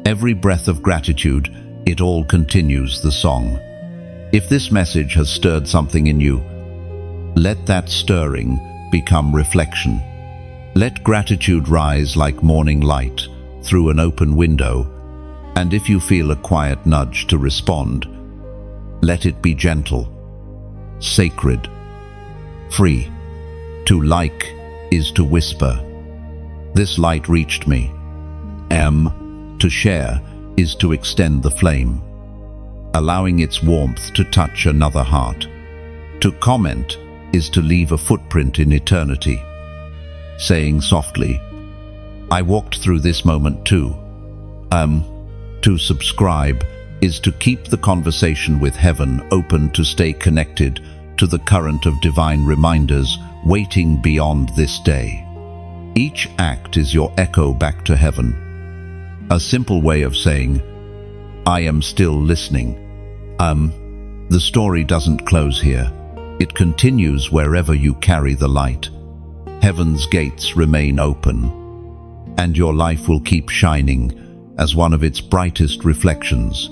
every breath of gratitude, it all continues the song. If this message has stirred something in you, let that stirring become reflection. Let gratitude rise like morning light through an open window, and if you feel a quiet nudge to respond, let it be gentle, sacred, free. To like is to whisper, "This light reached me." To share is to extend the flame, allowing its warmth to touch another heart. To comment is to leave a footprint in eternity, saying softly, "I walked through this moment too." To subscribe is to keep the conversation with heaven open, to stay connected to the current of divine reminders waiting beyond this day. Each act is your echo back to heaven, a simple way of saying, "I am still listening." The story doesn't close here. It continues wherever you carry the light. Heaven's gates remain open, and your life will keep shining as one of its brightest reflections.